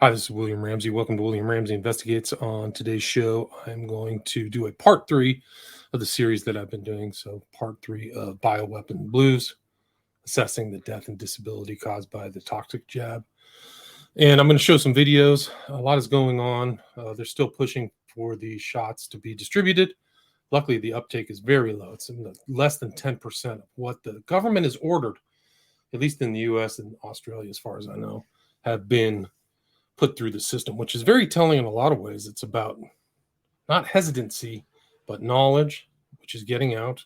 Hi, this is William Ramsey. Welcome to William Ramsey Investigates. On today's show, I'm going to do a part 3 of the series that I've been doing. So, part 3 of Bioweapon Blues, assessing the death and disability caused by the toxic jab. And I'm going to show some videos. A lot is going on. They're still pushing for these shots to be distributed. Luckily, the uptake is very low. It's less than 10% of what the government has ordered, at least in the US and Australia, as far as I know, have been put through the system, which is very telling in a lot of ways. It's about not hesitancy, but knowledge, which is getting out,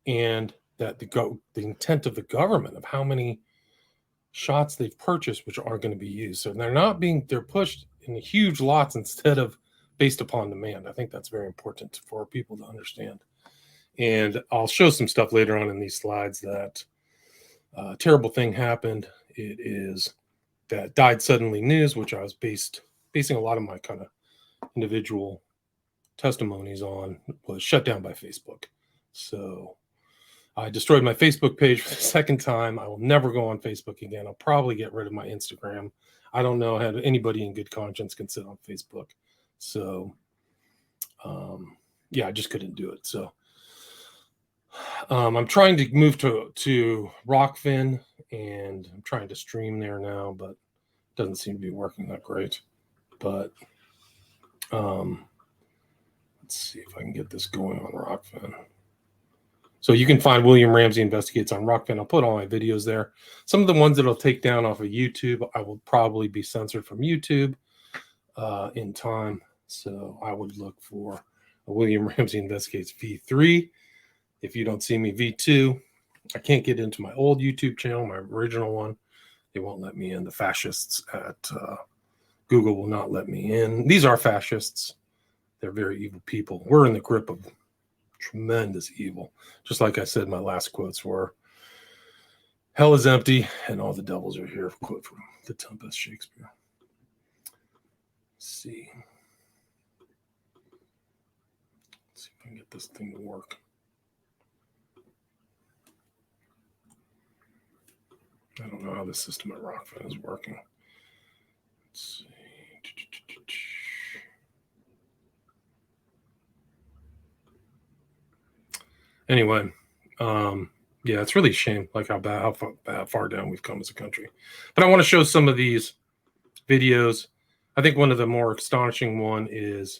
and that the intent of the government of how many shots they've purchased, which are going to be used. So they're pushed in huge lots instead of based upon demand. I think that's very important for people to understand. And I'll show some stuff later on in these slides that a terrible thing happened. It is that died suddenly news, which I was basing a lot of my kind of individual testimonies on, was shut down by Facebook. So I destroyed my Facebook page for the second time. I will never go on Facebook again. I'll probably get rid of my Instagram. I don't know how anybody in good conscience can sit on Facebook. So I just couldn't do it. So I'm trying to move to Rockfin, and I'm trying to stream there now, but it doesn't seem to be working that great. But let's see if I can get this going on Rockfin. So you can find William Ramsey Investigates on Rockfin. I'll put all my videos there. Some of the ones that I'll take down off of YouTube, I will probably be censored from YouTube in time. So I would look for a William Ramsey Investigates V3. If you don't see me V2, I can't get into my old YouTube channel, my original one. They won't let me in. The fascists at Google will not let me in. These are fascists. They're very evil people. We're in the grip of tremendous evil. Just like I said, my last quotes were, hell is empty and all the devils are here. Quote from The Tempest, Shakespeare. Let's see. Let's see if I can get this thing to work. I don't know how the system at Rockfin is working. Let's see. Anyway, it's really a shame, like how far down we've come as a country. But I want to show some of these videos. I think one of the more astonishing one is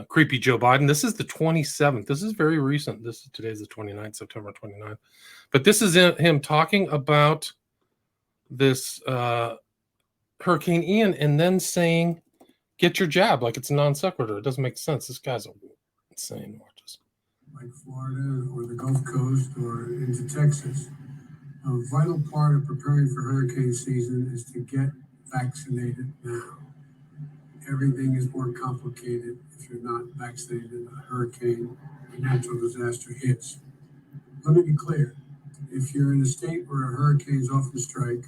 creepy Joe Biden. This is the 27th. This is very recent. Today's the 29th, September 29th. But this is him talking about this Hurricane Ian and then saying, get your jab, like it's a non sequitur. It doesn't make sense. This guy's insane. Watch this. Like Florida or the Gulf Coast or into Texas, a vital part of preparing for hurricane season is to get vaccinated now. Everything is more complicated if you're not vaccinated in a hurricane or natural disaster hits. Let me be clear. If you're in a state where hurricanes often strike,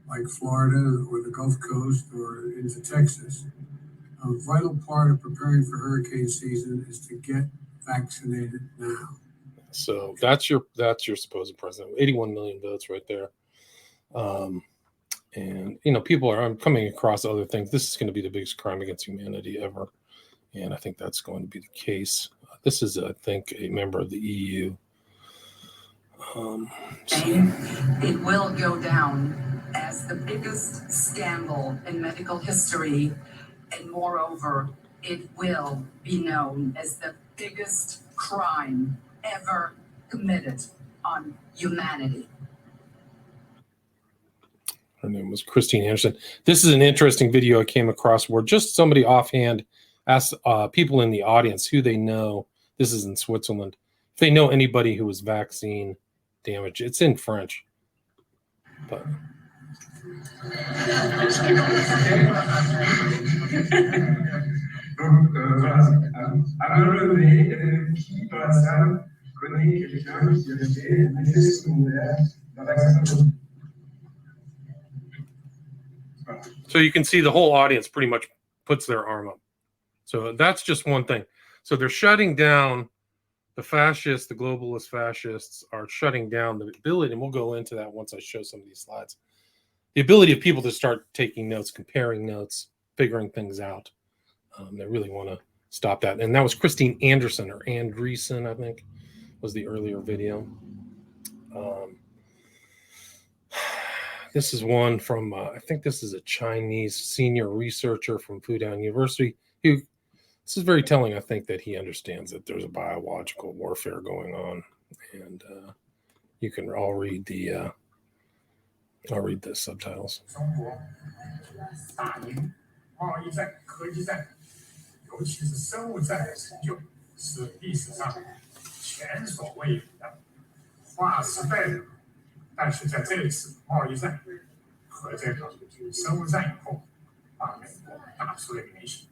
like Florida or the Gulf Coast or into Texas, a vital part of preparing for hurricane season is to get vaccinated now. So that's your supposed president. 81 million votes right there. And people I'm coming across other things. This is going to be the biggest crime against humanity ever, and I think that's going to be the case. This is, I think, a member of the EU. It will go down as the biggest scandal in medical history, and moreover, it will be known as the biggest crime ever committed on humanity. Her name was Christine Anderson. This is an interesting video I came across where just somebody offhand asked people in the audience who they know. This is in Switzerland. If they know anybody who was vaccine damaged. It's in French. But Donc, à me lever, qui dans la salle connaît quelqu'un qui a fait un effet secondaire d'un vaccin Covid? So you can see the whole audience pretty much puts their arm up. So that's just one thing. So they're shutting down the fascists, the globalist fascists are shutting down the ability, and we'll go into that once I show some of these slides, the ability of people to start taking notes, comparing notes, figuring things out. They really want to stop that. And that was Christine Anderson, or Andreessen, I think, was the earlier video. This is one from, I think this is a Chinese senior researcher from Fudan University. This is very telling, I think, that he understands that there's a biological warfare going on. And you can all read the subtitles. 中国打赢贸易战、科技战，尤其是生物战的成就，是历史上前所未有的，划时代的。但是在这一次贸易战和这个生物战以后，把美国打出了原形。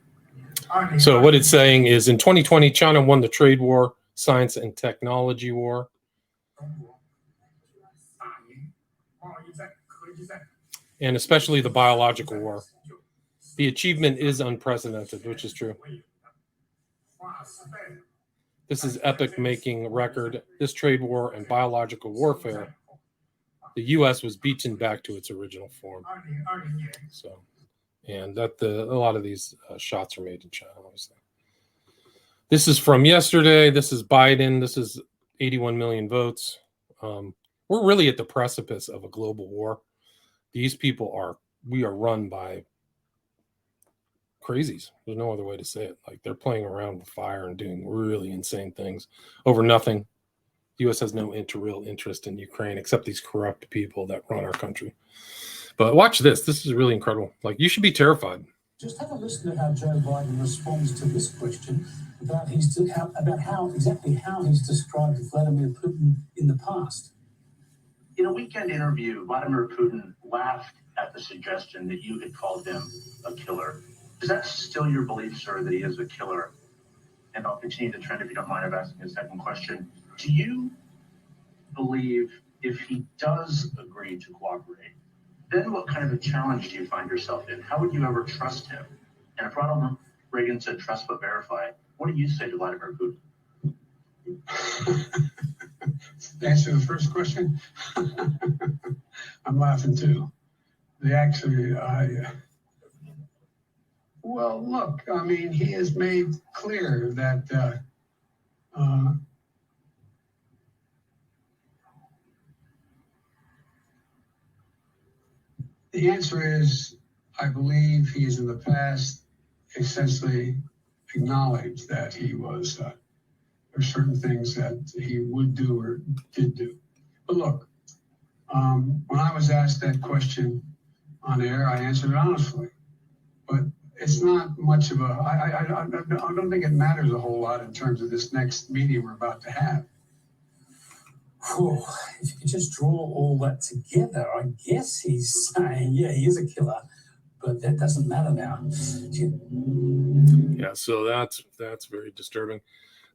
So what it's saying is, in 2020, China won the trade war, science and technology war. And especially the biological war. The achievement is unprecedented, which is true. This is epic, making record. This trade war and biological warfare, the U.S. was beaten back to its original form. So, and that a lot of these shots are made in China, obviously. This is from yesterday. This is Biden. This is 81 million votes. We're really at the precipice of a global war. These people we are run by crazies. There's no other way to say it. Like, they're playing around with fire and doing really insane things over nothing. The U.S. has no real interest in Ukraine except these corrupt people that run our country. But watch this. This is really incredible. Like, you should be terrified. Just have a listen to how Joe Biden responds to this question about how he's described Vladimir Putin in the past. In a weekend interview, Vladimir Putin laughed at the suggestion that you had called him a killer. Is that still your belief, sir, that he is a killer? And I'll continue the trend if you don't mind of asking a second question. Do you believe if he does agree to cooperate, then what kind of a challenge do you find yourself in? How would you ever trust him? And if Ronald Reagan said trust but verify, what do you say to Vladimir Putin? To answer the first question, I'm laughing too. Well, look, I mean, he has made clear that the answer is, I believe he has in the past essentially acknowledged that he was, there's certain things that he would do or did do. But look, when I was asked that question on air, I answered it honestly. But it's not much of I don't think it matters a whole lot in terms of this next meeting we're about to have. Whew, if you could just draw all that together, I guess he's saying, yeah, he is a killer, but that doesn't matter now. Yeah, so that's very disturbing.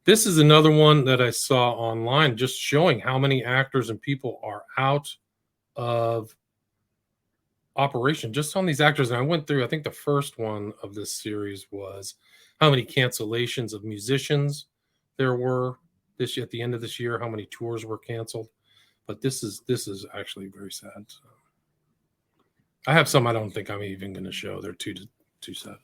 This is another one that I saw online, just showing how many actors and people are out of operation just on these actors. And I went through, I think the first one of this series was how many cancellations of musicians there were at the end of this year, how many tours were canceled. But this is actually very sad. So I have some I don't think I'm even going to show. They're too sad.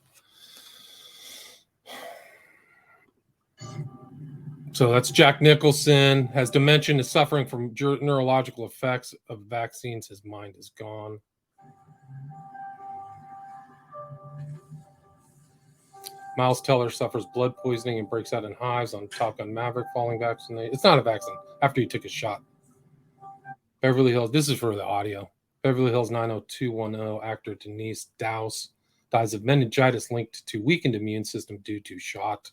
So that's Jack Nicholson, has dementia, is suffering from neurological effects of vaccines. His mind is gone. Miles Teller suffers blood poisoning and breaks out in hives on Top Gun Maverick following vaccination. It's not a vaccine. After he took a shot. Beverly Hills. This is for the audio. Beverly Hills 90210 actor Denise Dowse dies of meningitis linked to weakened immune system due to shot.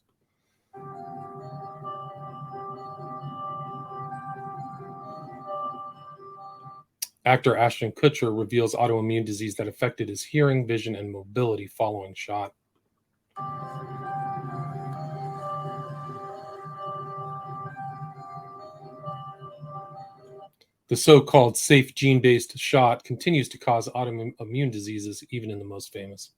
Actor Ashton Kutcher reveals autoimmune disease that affected his hearing, vision, and mobility following shot. The so-called safe gene-based shot continues to cause autoimmune diseases, even in the most famous.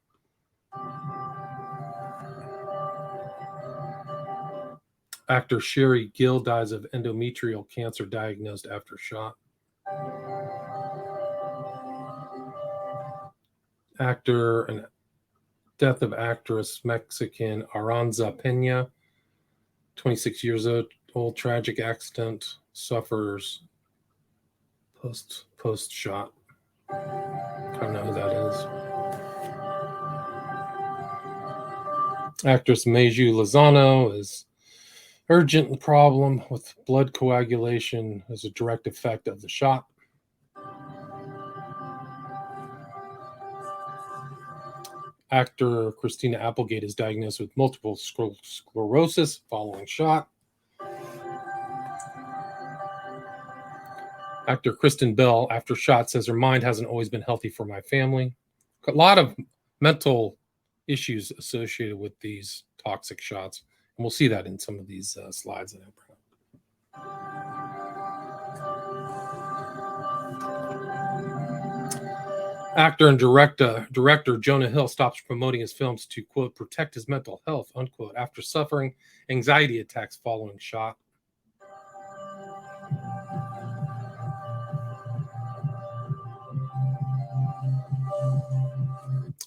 Actor Sherry Gill dies of endometrial cancer diagnosed after shot. Actor and death of actress Mexican Aranza Pena, 26 years old, tragic accident, suffers post shot. I don't know who that is. Actress Meiju Lozano is urgent problem with blood coagulation as a direct effect of the shot. Actor Christina Applegate is diagnosed with multiple sclerosis following shot. Actor Kristen Bell, after shot, says her mind hasn't always been healthy for my family. A lot of mental issues associated with these toxic shots. And we'll see that in some of these slides that I brought up. Actor and director Jonah Hill stops promoting his films to, quote, protect his mental health, unquote, after suffering anxiety attacks following shot.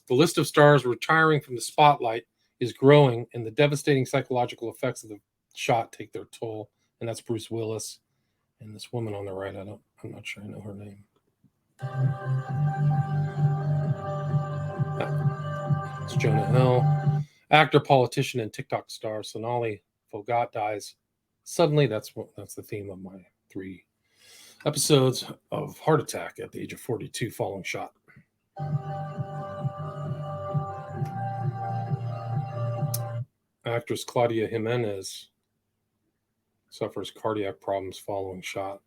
The list of stars retiring from the spotlight is growing, and the devastating psychological effects of the shot take their toll. And that's Bruce Willis and this woman on the right. I'm not sure I know her name. It's Jonah Hill. Actor, politician, and TikTok star Sonali Phogat dies suddenly. That's the theme of my 3 episodes of heart attack at the age of 42 following shot. Actress Claudia Jimenez suffers cardiac problems following shot.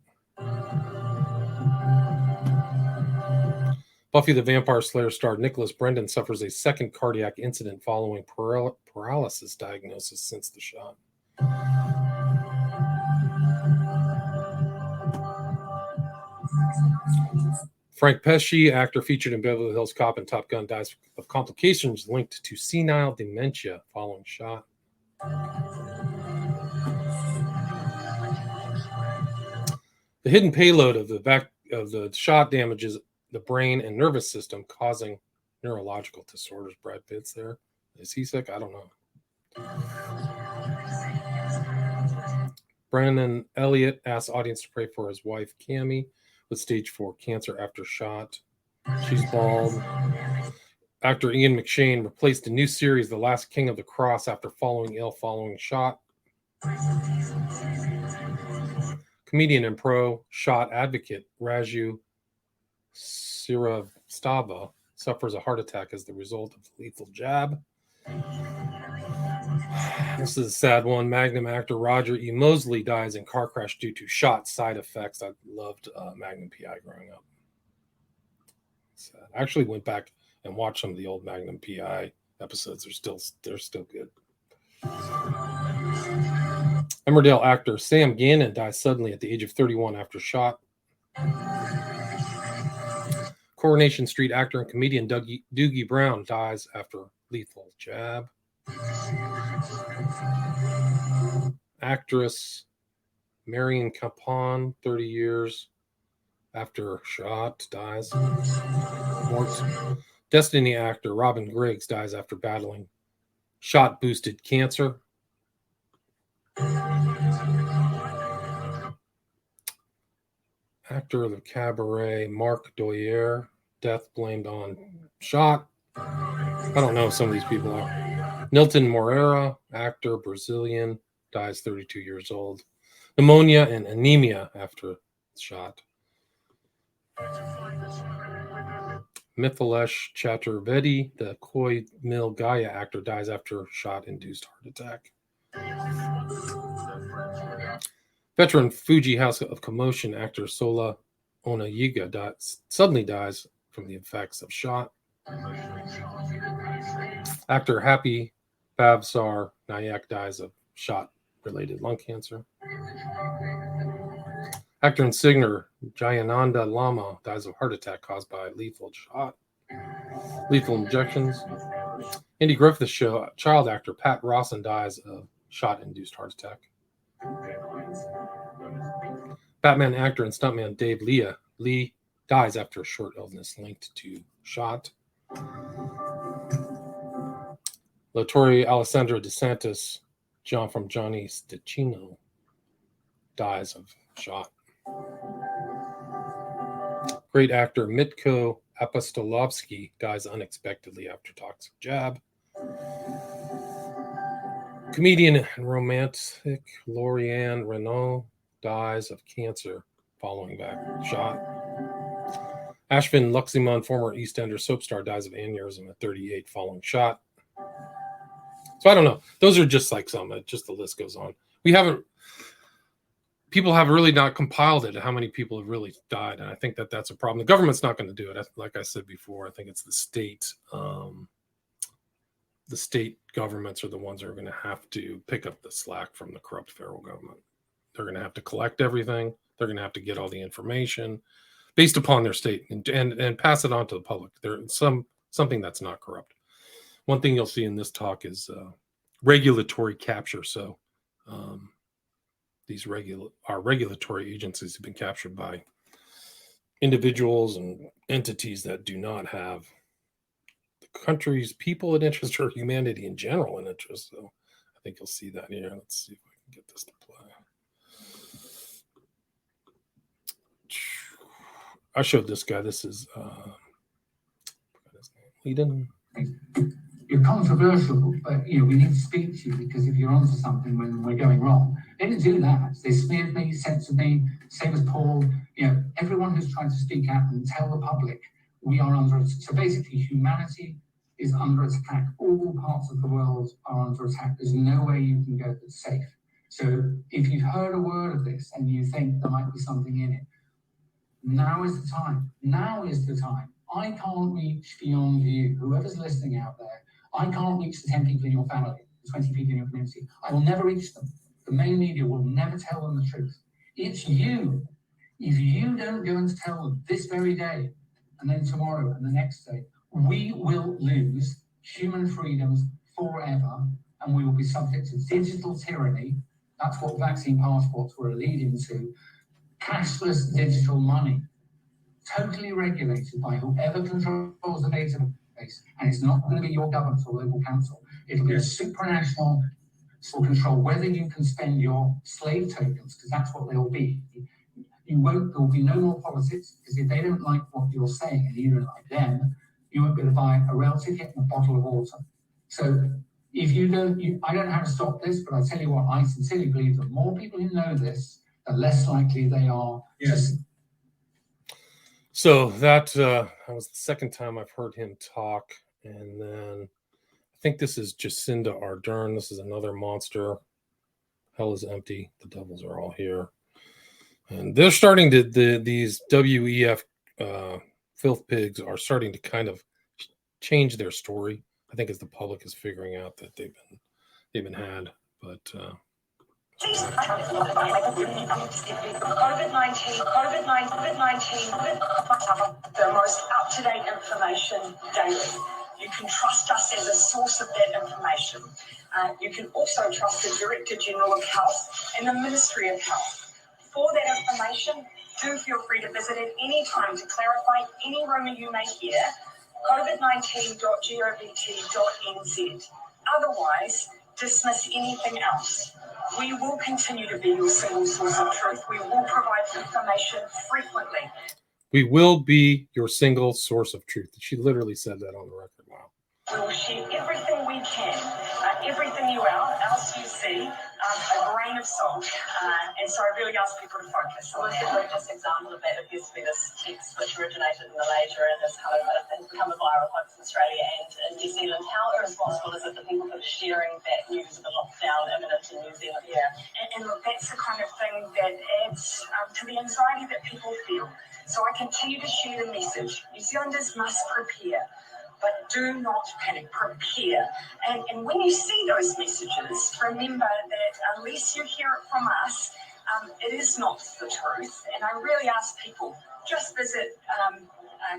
Buffy the Vampire Slayer star Nicholas Brendan suffers a second cardiac incident following paralysis diagnosis since the shot. Frank Pesci, actor featured in Beverly Hills Cop and Top Gun, dies of complications linked to senile dementia following shot. The hidden payload of the shot damages the brain and nervous system, causing neurological disorders. Brad Pitt's there. Is he sick? I don't know. Brandon Elliott asks audience to pray for his wife, Cammie, with stage 4 cancer after shot. She's bald. Actor Ian McShane replaced a new series, The Last King of the Cross, after falling ill following shot. Comedian and pro shot advocate Raju Siravastava suffers a heart attack as the result of a lethal jab. This is a sad one. Magnum actor Roger E. Mosley dies in car crash due to shot side effects. I loved Magnum PI growing up. Sad. I actually went back and watched some of the old Magnum PI episodes. They're still good. Emmerdale actor Sam Gannon dies suddenly at the age of 31 after shot. Coronation Street actor and comedian Doogie Brown dies after lethal jab. Actress Marion Capon, 30 years after shot, dies. Destiny actor Robin Griggs dies after battling shot-boosted cancer. Actor of the Cabaret Marc Doyer, death blamed on shot. I don't know who some of these people are. Nilton Moreira, actor, Brazilian, dies 32 years old. Pneumonia and anemia after shot. Mithilesh Chaturvedi, the Koi Mil Gaya actor, dies after shot-induced heart attack. Veteran Fuji House of Commotion actor Sola Onayiga suddenly dies from the effects of shot. Actor Happy Babsar Nayak dies of shot-related lung cancer. Actor and singer Jayananda Lama dies of heart attack caused by lethal injections. Andy Griffith Show child actor Pat Rawson dies of shot-induced heart attack. Batman actor and stuntman Dave Lee dies after a short illness linked to shot. Latore Alessandra DeSantis, John from Johnny Stechino, dies of shot. Great actor Mitko Apostolovsky dies unexpectedly after toxic jab. Comedian and romantic Lauriane Renault dies of cancer following back shot. Ashvin Luximan, former EastEnders soap star, dies of aneurysm at 38 following shot. So I don't know. Those are just like some. Just the list goes on. People have really not compiled it, how many people have really died. And I think that that's a problem. The government's not going to do it. Like I said before, I think it's the state. The state governments are the ones that are going to have to pick up the slack from the corrupt federal government. They're going to have to collect everything. They're going to have to get all the information based upon their state and pass it on to the public. There's something that's not corrupt. One thing you'll see in this talk is regulatory capture. So our regulatory agencies have been captured by individuals and entities that do not have the country's people in interest or humanity in general in interest. So I think you'll see that here. Let's see if I can get this to play. I showed this guy. This is Eden. You're controversial, but we need to speak to you because if you're onto something when we're going wrong, they didn't do that. They smeared me, censored me, same as Paul. Everyone who's trying to speak out and tell the public we are under attack. So basically, humanity is under attack. All parts of the world are under attack. There's no way you can go that's safe. So if you've heard a word of this and you think there might be something in it, now is the time. Now is the time. I can't reach beyond you. Whoever's listening out there, I can't reach the 10 people in your family, the 20 people in your community. I will never reach them. The main media will never tell them the truth. It's you. If you don't go and tell them this very day, and then tomorrow and the next day, we will lose human freedoms forever, and we will be subject to digital tyranny. That's what vaccine passports were leading to. Cashless digital money, totally regulated by whoever controls the database, and it's not going to be your government or local council. It'll be a supranational will control whether you can spend your slave tokens, because that's what they'll be. There will be no more politics, because if they don't like what you're saying and you don't like them, you won't be able to buy a rail ticket and a bottle of water. So if you don't, I don't know how to stop this, but I tell you what, I sincerely believe that more people who know this, the less likely they are to. So that was the second time I've heard him talk. And then I think this is Jacinda Ardern. This is another monster. Hell is empty. The devils are all here. And they're starting to, these WEF filth pigs are starting to kind of change their story. I think as the public is figuring out that they've been had. But COVID-19, the most up-to-date information daily. You can trust us as a source of that information. You can also trust the Director General of Health and the Ministry of Health. For that information, do feel free to visit at any time to clarify any rumour you may hear, covid19.govt.nz. Otherwise, dismiss anything else. We will continue to be your single source of truth. We will provide information frequently. We will be your single source of truth. She literally said that on the record. Wow. We will share everything we can, everything else you see, a grain of salt. And so I really ask people to focus. Well, the greatest example of that appears to be this text which originated in Malaysia and has become a viral hoax in Australia and in New Zealand. How irresponsible is it that people are sharing that news of a lockdown imminent in New Zealand? Yeah, and look, that's the kind of thing that adds to the anxiety that people feel. So I continue to share the message. New Zealanders must prepare. But do not panic, prepare. And when you see those messages, remember that unless you hear it from us, it is not the truth. And I really ask people, just visit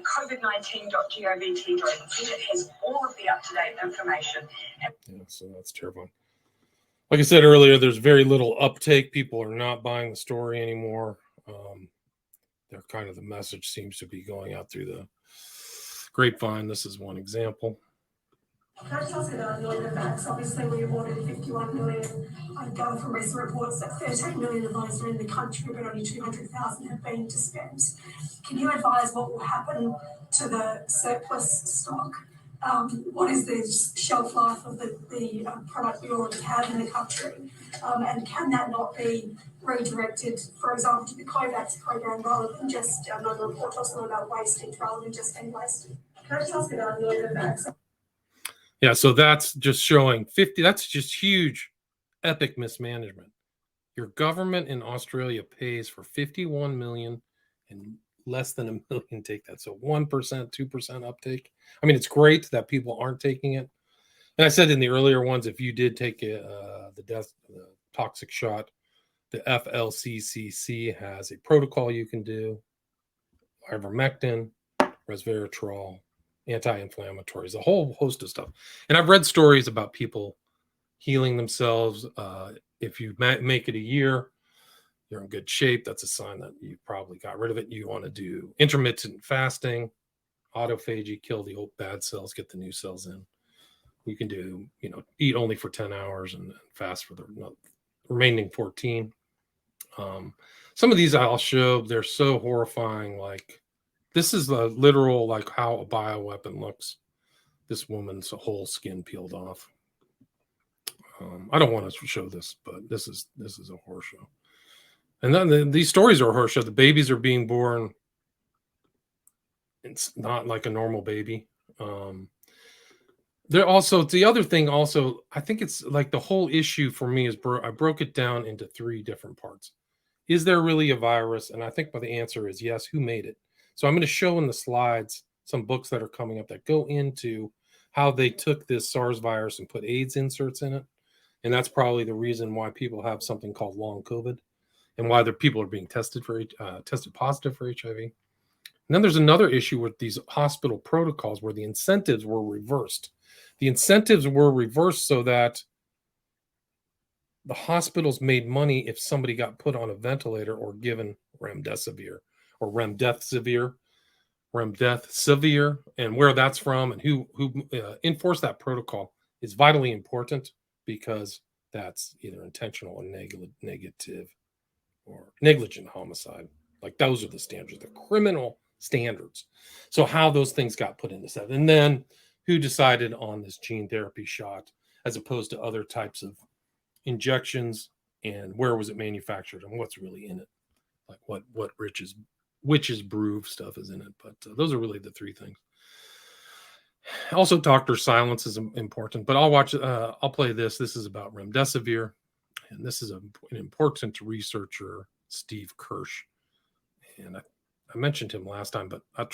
covid19.govt.nz. It has all of the up-to-date information. Yeah, so that's terrifying. Like I said earlier, there's very little uptake. People are not buying the story anymore. They're kind of, the message seems to be going out through the Grapevine, this is one example. Can I just ask about the facts? Obviously, we awarded 51 million. I gather from recent reports that 13 million of those are in the country, but only 200,000 have been dispensed. Can you advise what will happen to the surplus stock? What is the shelf life of the product we already have in the country? And can that not be redirected, for example, to the COVAX program rather than just, another report talks a lot about wastage rather than just being wasted? Can I just ask about the facts? Yeah, so that's just showing 50. That's just huge, epic mismanagement. Your government in Australia pays for 51 million and less than a million take that. So 1%, 2% uptake. I mean, it's great that people aren't taking it. And I said in the earlier ones, if you did take the toxic shot, the FLCCC has a protocol you can do. Ivermectin, resveratrol, anti-inflammatories, a whole host of stuff. And I've read stories about people healing themselves. If you make it a year, you're in good shape. That's a sign that you probably got rid of it. You want to do intermittent fasting, autophagy, kill the old bad cells, get the new cells in. You can do, eat only for 10 hours and fast for the remaining 14. Some of these I'll show, they're so horrifying. Like, this is the literal, like, how a bioweapon looks. This woman's whole skin peeled off. I don't want to show this, but this is a horror show. And then these stories are a horror show. The babies are being born. It's not like a normal baby. There also, the other thing also, I think it's like the whole issue for me is I broke it down into 3 different parts. Is there really a virus? And I think the answer is yes. Who made it? So I'm going to show in the slides some books that are coming up that go into how they took this SARS virus and put AIDS inserts in it. And that's probably the reason why people have something called long COVID and why people are being tested positive for HIV. And then there's another issue with these hospital protocols where the incentives were reversed. The incentives were reversed so that the hospitals made money if somebody got put on a ventilator or given remdesivir or remdesivir, and where that's from and who enforced that protocol is vitally important because that's either intentional or negative or negligent homicide. Like, those are the standards, the criminal standards. So how those things got put into set, and then who decided on this gene therapy shot as opposed to other types of injections, and where was it manufactured and what's really in it, like what witch's brew stuff is in it. But those are really the 3 things. Also, doctor silence is important, but I'll play this. This is about remdesivir, and this is an important researcher, Steve Kirsch. And I mentioned him last time, but I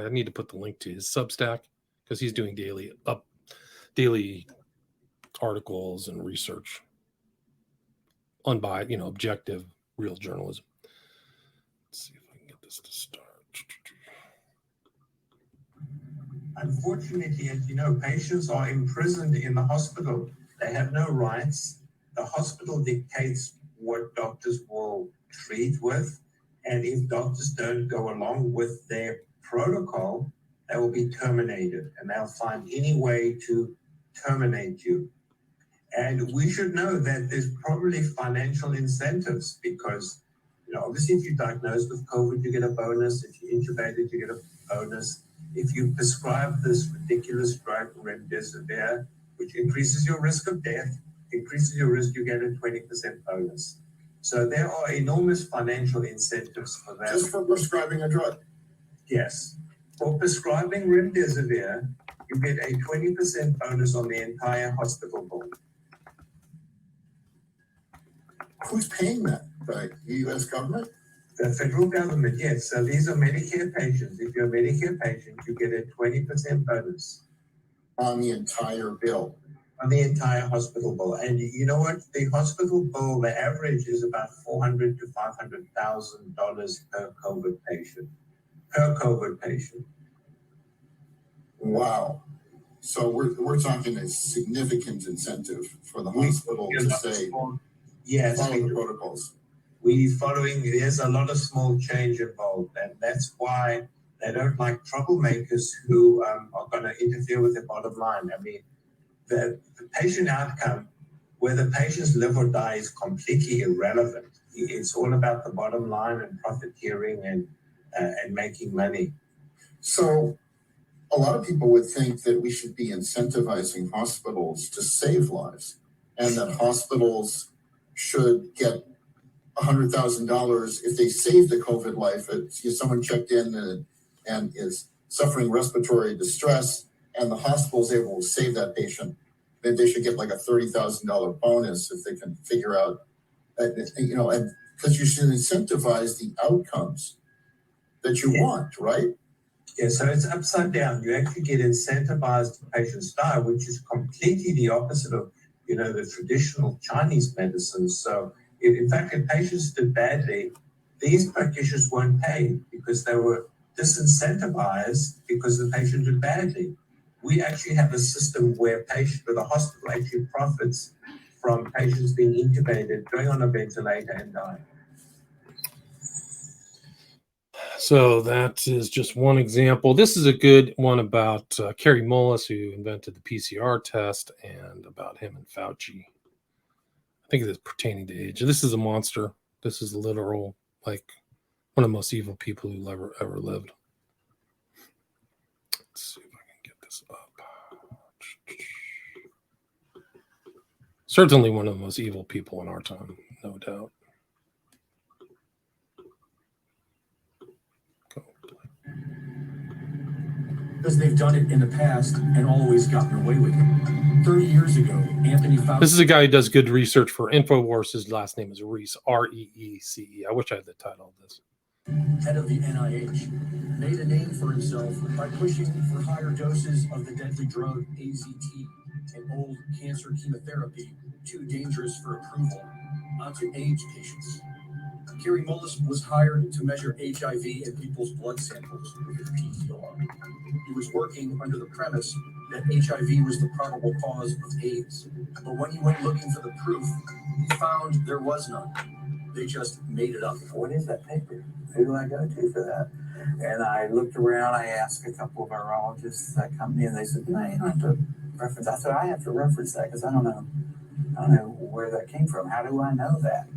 need to put the link to his Substack because he's doing daily articles and research, unbiased, objective, real journalism. Let's see if I can get this to start. Unfortunately, as you know, patients are imprisoned in the hospital. They have no rights. The hospital dictates what doctors will treat with. And if doctors don't go along with their protocol, they will be terminated. And they'll find any way to terminate you. And we should know that there's probably financial incentives because, obviously if you're diagnosed with COVID, you get a bonus. If you're intubated, you get a bonus. If you prescribe this ridiculous drug, remdesivir, which increases your risk of death, increases your risk, you get a 20% bonus. So there are enormous financial incentives for that. Just for prescribing a drug? Yes. For prescribing remdesivir, you get a 20% bonus on the entire hospital bill. Who's paying that? The U.S. government? The federal government, yes. So these are Medicare patients. If you're a Medicare patient, you get a 20% bonus. On the entire bill? On the entire hospital bill. And you know what? The hospital bill, the average is about $400,000 to $500,000 per COVID patient. Wow. So we're talking a significant incentive for the hospital to say, yes, follow the protocols. There's a lot of small change involved, and that's why They don't like troublemakers who are going to interfere with their bottom line. I mean, the patient outcome, whether patients live or die, is completely irrelevant. It's all about the bottom line and profiteering and making money. So a lot of people would think that we should be incentivizing hospitals to save lives, and that hospitals should get $100,000 if they save the COVID life. If someone checked in and is suffering respiratory distress, and the hospital is able to save that patient, then they should get like a $30,000 bonus if they can figure out, and because you should incentivize the outcomes that you want, right? Yeah, so it's upside down. You actually get incentivized to patients die, which is completely the opposite of, the traditional Chinese medicine. So in fact, if patients did badly, these practitioners weren't paid because they were disincentivized because the patient did badly. We actually have a system where the hospital actually profits from patients being intubated, going on a ventilator and dying. So that is just one example. This is a good one about Kerry Mullis, who invented the PCR test, and about him and Fauci. I think it is pertaining to age. This is a monster. This is literal, like one of the most evil people who ever lived. Let's see if I can get this up. Certainly one of the most evil people in our time, no doubt. Because they've done it in the past and always gotten away with it. 30 years ago, Anthony Fauci... This is a guy who does good research for InfoWars. His last name is Reece, R-E-E-C-E. I wish I had the title of this. Head of the NIH, made a name for himself by pushing for higher doses of the deadly drug AZT, an old cancer chemotherapy too dangerous for approval, onto AIDS patients. Kerry Mullis was hired to measure HIV in people's blood samples with his PCR. He was working under the premise that HIV was the probable cause of AIDS. But when he went looking for the proof, he found there was none. They just made it up. What is that paper? Who do I go to for that? And I looked around, I asked a couple of virologists at that company, and they said, no, you don't have to reference. I said, I have to reference that because I don't know where that came from. How do I know that?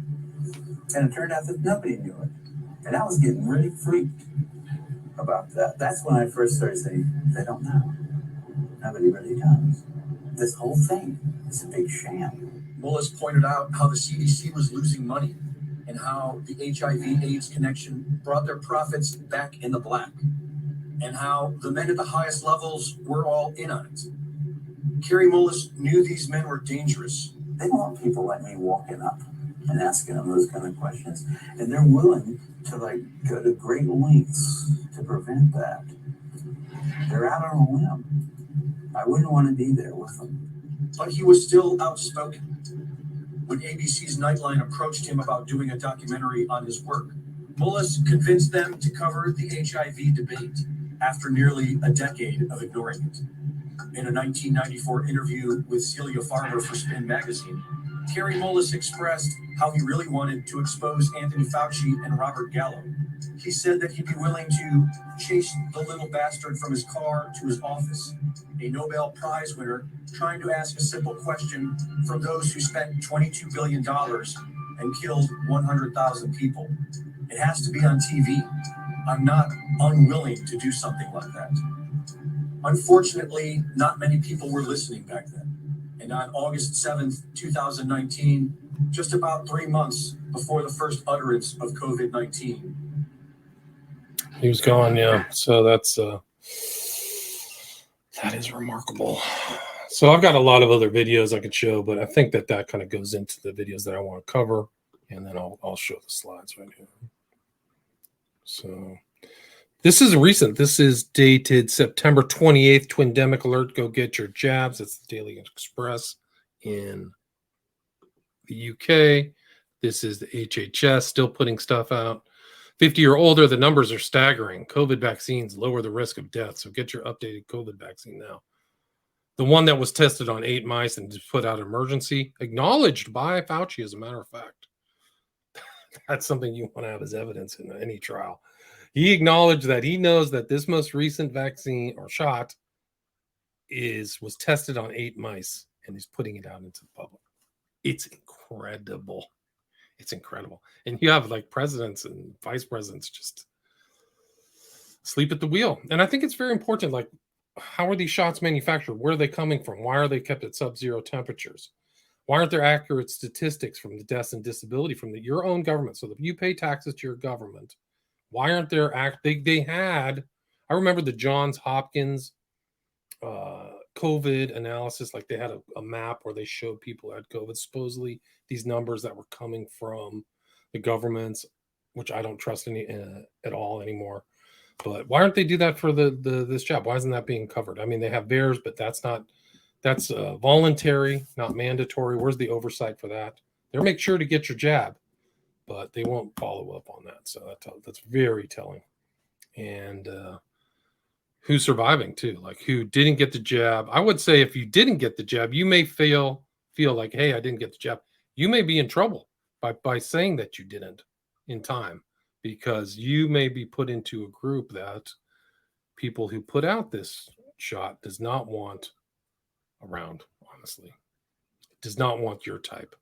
And it turned out that nobody knew it. And I was getting really freaked about that. That's when I first started saying, they don't know. Nobody really does. This whole thing is a big sham. Mullis pointed out how the CDC was losing money and how the HIV-AIDS connection brought their profits back in the black, and how the men at the highest levels were all in on it. Kerry Mullis knew these men were dangerous. They don't want people like me walking up and asking them those kind of questions, and they're willing to go to great lengths to prevent that. They're out on a limb. I wouldn't want to be there with them. But he was still outspoken. When ABC's Nightline approached him about doing a documentary on his work, Mullis convinced them to cover the HIV debate after nearly a decade of ignoring it. In a 1994 interview with Celia Farmer for Spin magazine, Kerry Mullis expressed how he really wanted to expose Anthony Fauci and Robert Gallo. He said that he'd be willing to chase the little bastard from his car to his office, a Nobel Prize winner trying to ask a simple question from those who spent $22 billion and killed 100,000 people. It has to be on TV. I'm not unwilling to do something like that. Unfortunately, not many people were listening back then. And on August 7th, 2019, just about 3 months before the first utterance of COVID-19, he was gone, yeah. So that is remarkable. So I've got a lot of other videos I could show, but I think that kind of goes into the videos that I want to cover, and then I'll show the slides right here. So this is recent. This is dated September 28th. Twindemic alert. Go get your jabs. It's the Daily Express in the UK. This is the HHS still putting stuff out. 50 or older, the numbers are staggering. COVID vaccines lower the risk of death. So get your updated COVID vaccine now. The one that was tested on 8 mice and just put out emergency, acknowledged by Fauci, as a matter of fact. That's something you want to have as evidence in any trial. He acknowledged that he knows that this most recent vaccine or shot was tested on 8 mice, and he's putting it out into the public. It's incredible. It's incredible. And you have like presidents and vice presidents just sleep at the wheel. And I think it's very important, like, how are these shots manufactured? Where are they coming from? Why are they kept at sub-zero temperatures? Why aren't there accurate statistics from the deaths and disability from your own government? So that you pay taxes to your government. Why aren't there they had, I remember the Johns Hopkins COVID analysis, like they had a map where they showed people who had COVID, supposedly these numbers that were coming from the governments, which I don't trust any at all anymore. But why aren't they do that for this jab? Why isn't that being covered? I mean, they have theirs, but that's voluntary, not mandatory. Where's the oversight for that? They'll make sure to get your jab, but they won't follow up on that. So that's very telling. And who's surviving too? Like, who didn't get the jab? I would say if you didn't get the jab, you may feel like, hey, I didn't get the jab. You may be in trouble by saying that you didn't in time, because you may be put into a group that people who put out this shot does not want around, honestly. Does not want your type.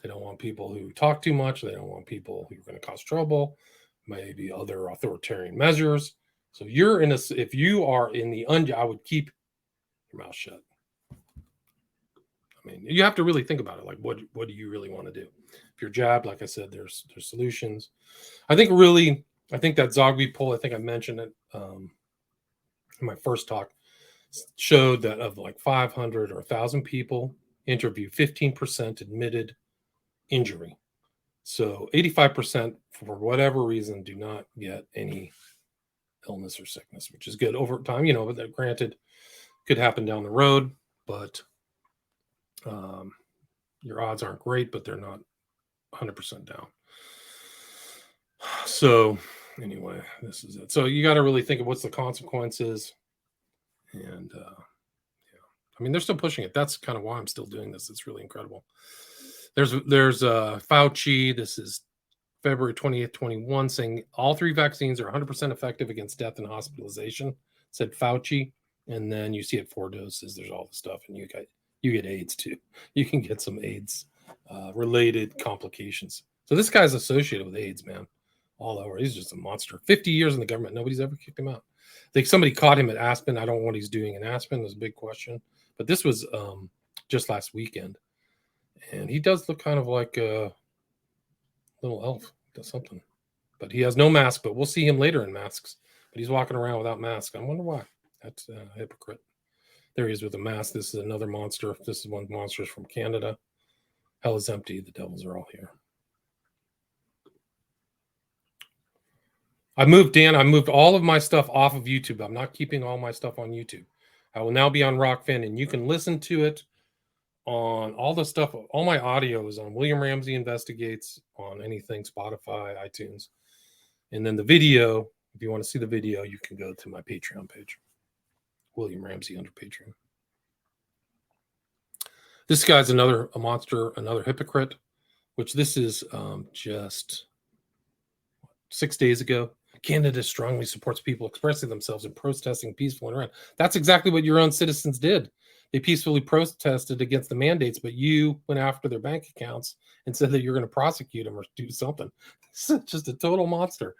They don't want people who talk too much. They don't want people who are going to cause trouble, maybe other authoritarian measures. So if you are in the I would keep your mouth shut. I mean, you have to really think about it. Like, what do you really want to do? If you're jabbed, like I said, there's solutions. I think that Zogby poll, I think I mentioned it in my first talk, showed that of like 500 or 1,000 people interviewed, 15% admitted injury. So 85%, for whatever reason, do not get any illness or sickness, which is good over time. But that, granted, could happen down the road, but your odds aren't great, but they're not 100% down. So anyway, this is it. So you got to really think of what's the consequences. And I mean, they're still pushing it. That's kind of why I'm still doing this. It's really incredible. There's Fauci. This is February 20th, 21, saying all 3 vaccines are 100% effective against death and hospitalization, said Fauci. And then you see at 4 doses, there's all the stuff, and you get AIDS too. You can get some AIDS related complications. So this guy's associated with AIDS, man, all over. He's just a monster. 50 years in the government. Nobody's ever kicked him out. I think somebody caught him at Aspen. I don't know what he's doing in Aspen. There's a big question. But this was just last weekend. And he does look kind of like a little elf. Does something. But he has no mask, but we'll see him later in masks. But he's walking around without mask. I wonder why. That's a hypocrite. There he is with a mask. This is another monster. This is one of the monsters from Canada. Hell is empty. The devils are all here. I moved all of my stuff off of YouTube. I'm not keeping all my stuff on YouTube. I will now be on Rockfin, and you can listen to it on all the stuff. All my audio is on William Ramsey Investigates on anything, Spotify, iTunes. And then the video, if you want to see the video, you can go to my Patreon page. William Ramsey under Patreon. This guy's a monster, another hypocrite, which this is just 6 days ago. Canada strongly supports people expressing themselves and protesting peacefully around. That's exactly what your own citizens did. They peacefully protested against the mandates, but you went after their bank accounts and said that you're going to prosecute them or do something. This is just a total monster.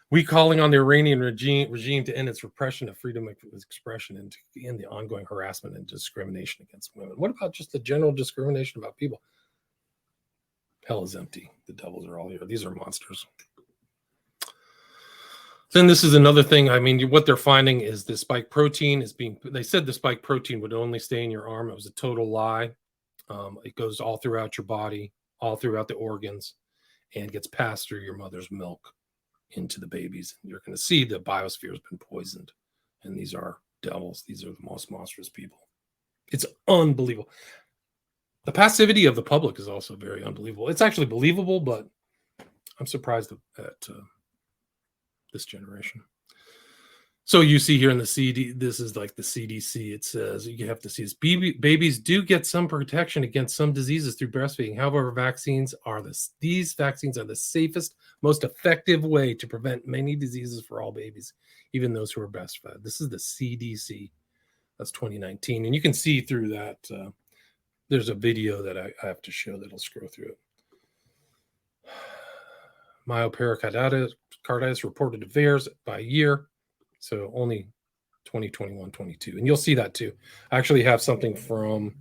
We calling on the Iranian regime to end its repression of freedom of expression and to end the ongoing harassment and discrimination against women. What about just the general discrimination about people? Hell is empty. The devils are all here. These are monsters. Then this is another thing. I mean, what they're finding is the spike protein they said the spike protein would only stay in your arm. It was a total lie. It goes all throughout your body, all throughout the organs, and gets passed through your mother's milk into the babies. You're going to see the biosphere has been poisoned. And these are devils. These are the most monstrous people. It's unbelievable. The passivity of the public is also very unbelievable. It's actually believable, but I'm surprised at this generation. So you see here in the CD, this is like the CDC. It says you have to see this. Babies do get some protection against some diseases through breastfeeding. However, these vaccines are the safest, most effective way to prevent many diseases for all babies, even those who are breastfed. This is the CDC. That's 2019, and you can see through that. There's a video that I have to show that'll scroll through it. Myopericarditis reported to VAERS by year. So only 2021, 22. And you'll see that too. I actually have something from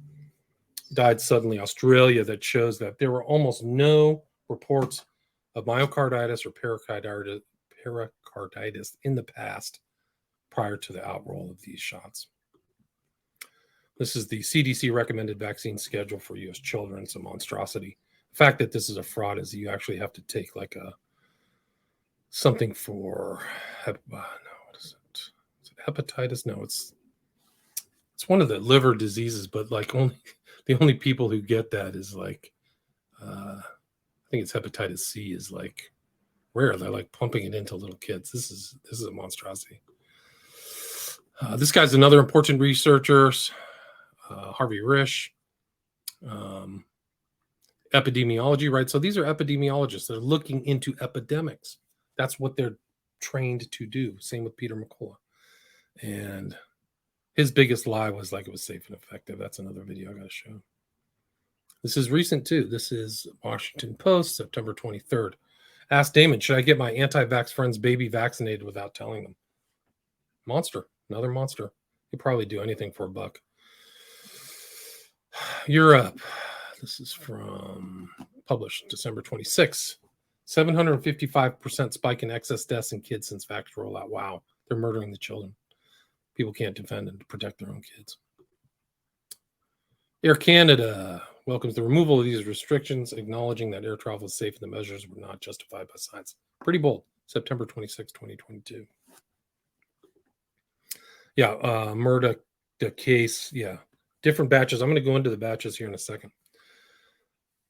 Died Suddenly Australia that shows that there were almost no reports of myocarditis or pericarditis in the past prior to the outroll of these shots. This is the CDC recommended vaccine schedule for U.S. children. It's a monstrosity. The fact that this is a fraud is you actually have to take like something for hepatitis. No, it's one of the liver diseases, but like the only people who get that is like I think it's hepatitis C is like rare. They're like pumping it into little kids. This is a monstrosity. This guy's another important researcher, Harvey Risch, epidemiology, right? So these are epidemiologists. They're looking into epidemics. That's what they're trained to do. Same with Peter McCullough. And his biggest lie was like it was safe and effective. That's another video I got to show. This is recent too. This is Washington Post, September 23rd. Ask Damon, should I get my anti-vax friend's baby vaccinated without telling them? Monster, another monster. He'd probably do anything for $1. Europe. This is from published December 26th. 755% spike in excess deaths in kids since vax rollout. Wow, they're murdering the children. People can't defend and protect their own kids. Air Canada welcomes the removal of these restrictions, acknowledging that air travel is safe and the measures were not justified by science. Pretty bold. September 26, 2022. Yeah, Murdoch, the case. Yeah, different batches. I'm going to go into the batches here in a second.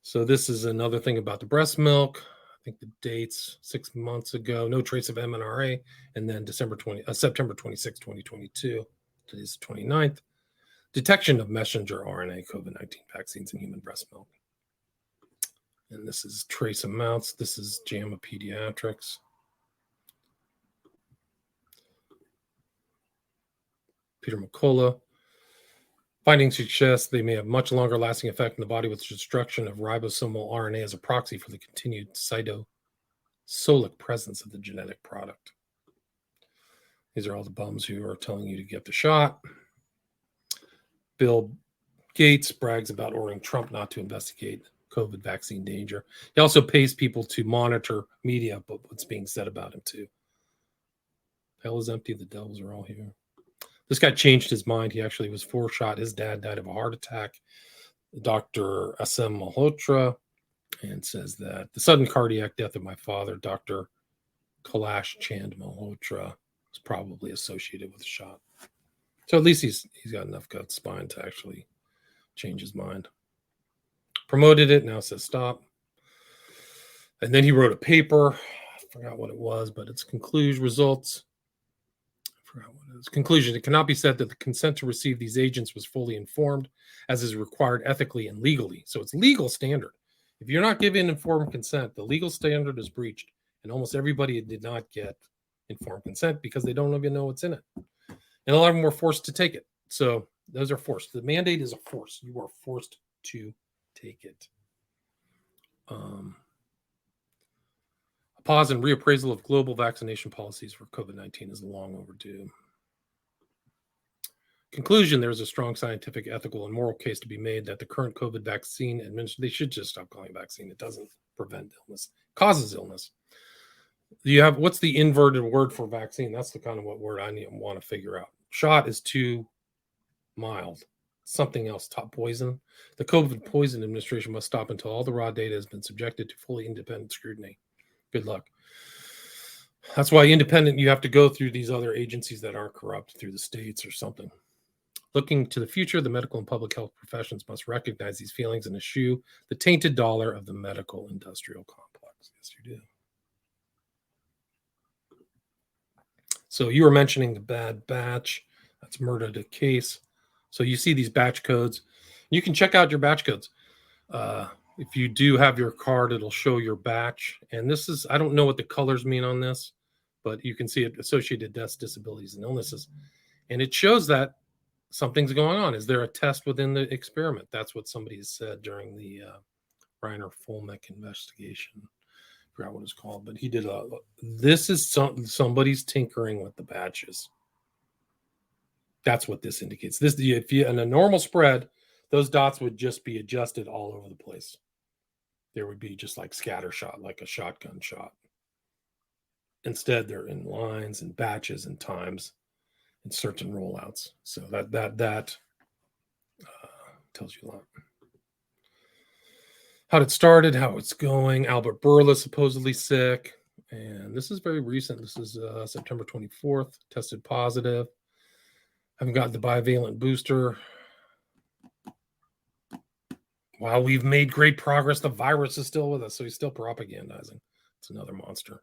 So this is another thing about the breast milk. I think the dates 6 months ago, no trace of MNRA, and then September 26, 2022. Today's the 29th. Detection of messenger RNA COVID-19 vaccines in human breast milk. And this is trace amounts. This is JAMA Pediatrics. Peter McCullough. Findings suggest they may have much longer lasting effect in the body with destruction of ribosomal RNA as a proxy for the continued cytosolic presence of the genetic product. These are all the bums who are telling you to get the shot. Bill Gates brags about ordering Trump not to investigate COVID vaccine danger. He also pays people to monitor media, but what's being said about him too. Hell is empty. The devils are all here. This guy changed his mind. He actually was 4-shot. His dad died of a heart attack. Dr. Asem Malhotra, and says that the sudden cardiac death of my father, Dr. Kailash Chand Malhotra, was probably associated with the shot. So at least he's got enough gut spine to actually change his mind. Promoted it, now says stop. And then he wrote a paper. I forgot what it was, but its results. Conclusion, it cannot be said that the consent to receive these agents was fully informed, as is required ethically and legally. So it's legal standard. If you're not giving informed consent, the legal standard is breached, and almost everybody did not get informed consent because they don't even know what's in it. And a lot of them were forced to take it. So those are forced. The mandate is a force. You are forced to take it. A pause and reappraisal of global vaccination policies for COVID-19 is long overdue. Conclusion, there is a strong scientific, ethical, and moral case to be made that the current COVID vaccine they should just stop calling it vaccine. It doesn't prevent illness, causes illness. What's the inverted word for vaccine? That's the kind of word I want to figure out. Shot is too mild. Something else, top poison. The COVID poison administration must stop until all the raw data has been subjected to fully independent scrutiny. Good luck. That's why independent, you have to go through these other agencies that aren't corrupt, through the states or something. Looking to the future, the medical and public health professions must recognize these feelings and eschew the tainted dollar of the medical industrial complex. Yes, you do. So you were mentioning the bad batch. That's murder to case. So you see these batch codes. You can check out your batch codes. If you do have your card, it'll show your batch. And this is, I don't know what the colors mean on this, but you can see it, associated deaths, disabilities, and illnesses. And it shows that something's going on. Is there a test within the experiment? That's what somebody said during the Reiner Fulmick investigation. I forgot what it's called, but he did this is somebody's tinkering with the batches. That's what this indicates. This, if you in a normal spread, those dots would just be adjusted all over the place. There would be just like scatter shot, like a shotgun shot. Instead, they're in lines and batches and times and certain rollouts. So that tells you a lot. How it started, how it's going. Albert Bourla supposedly sick. And this is very recent. This is September 24th, tested positive. Haven't got the bivalent booster. While we've made great progress, the virus is still with us, so he's still propagandizing. It's another monster.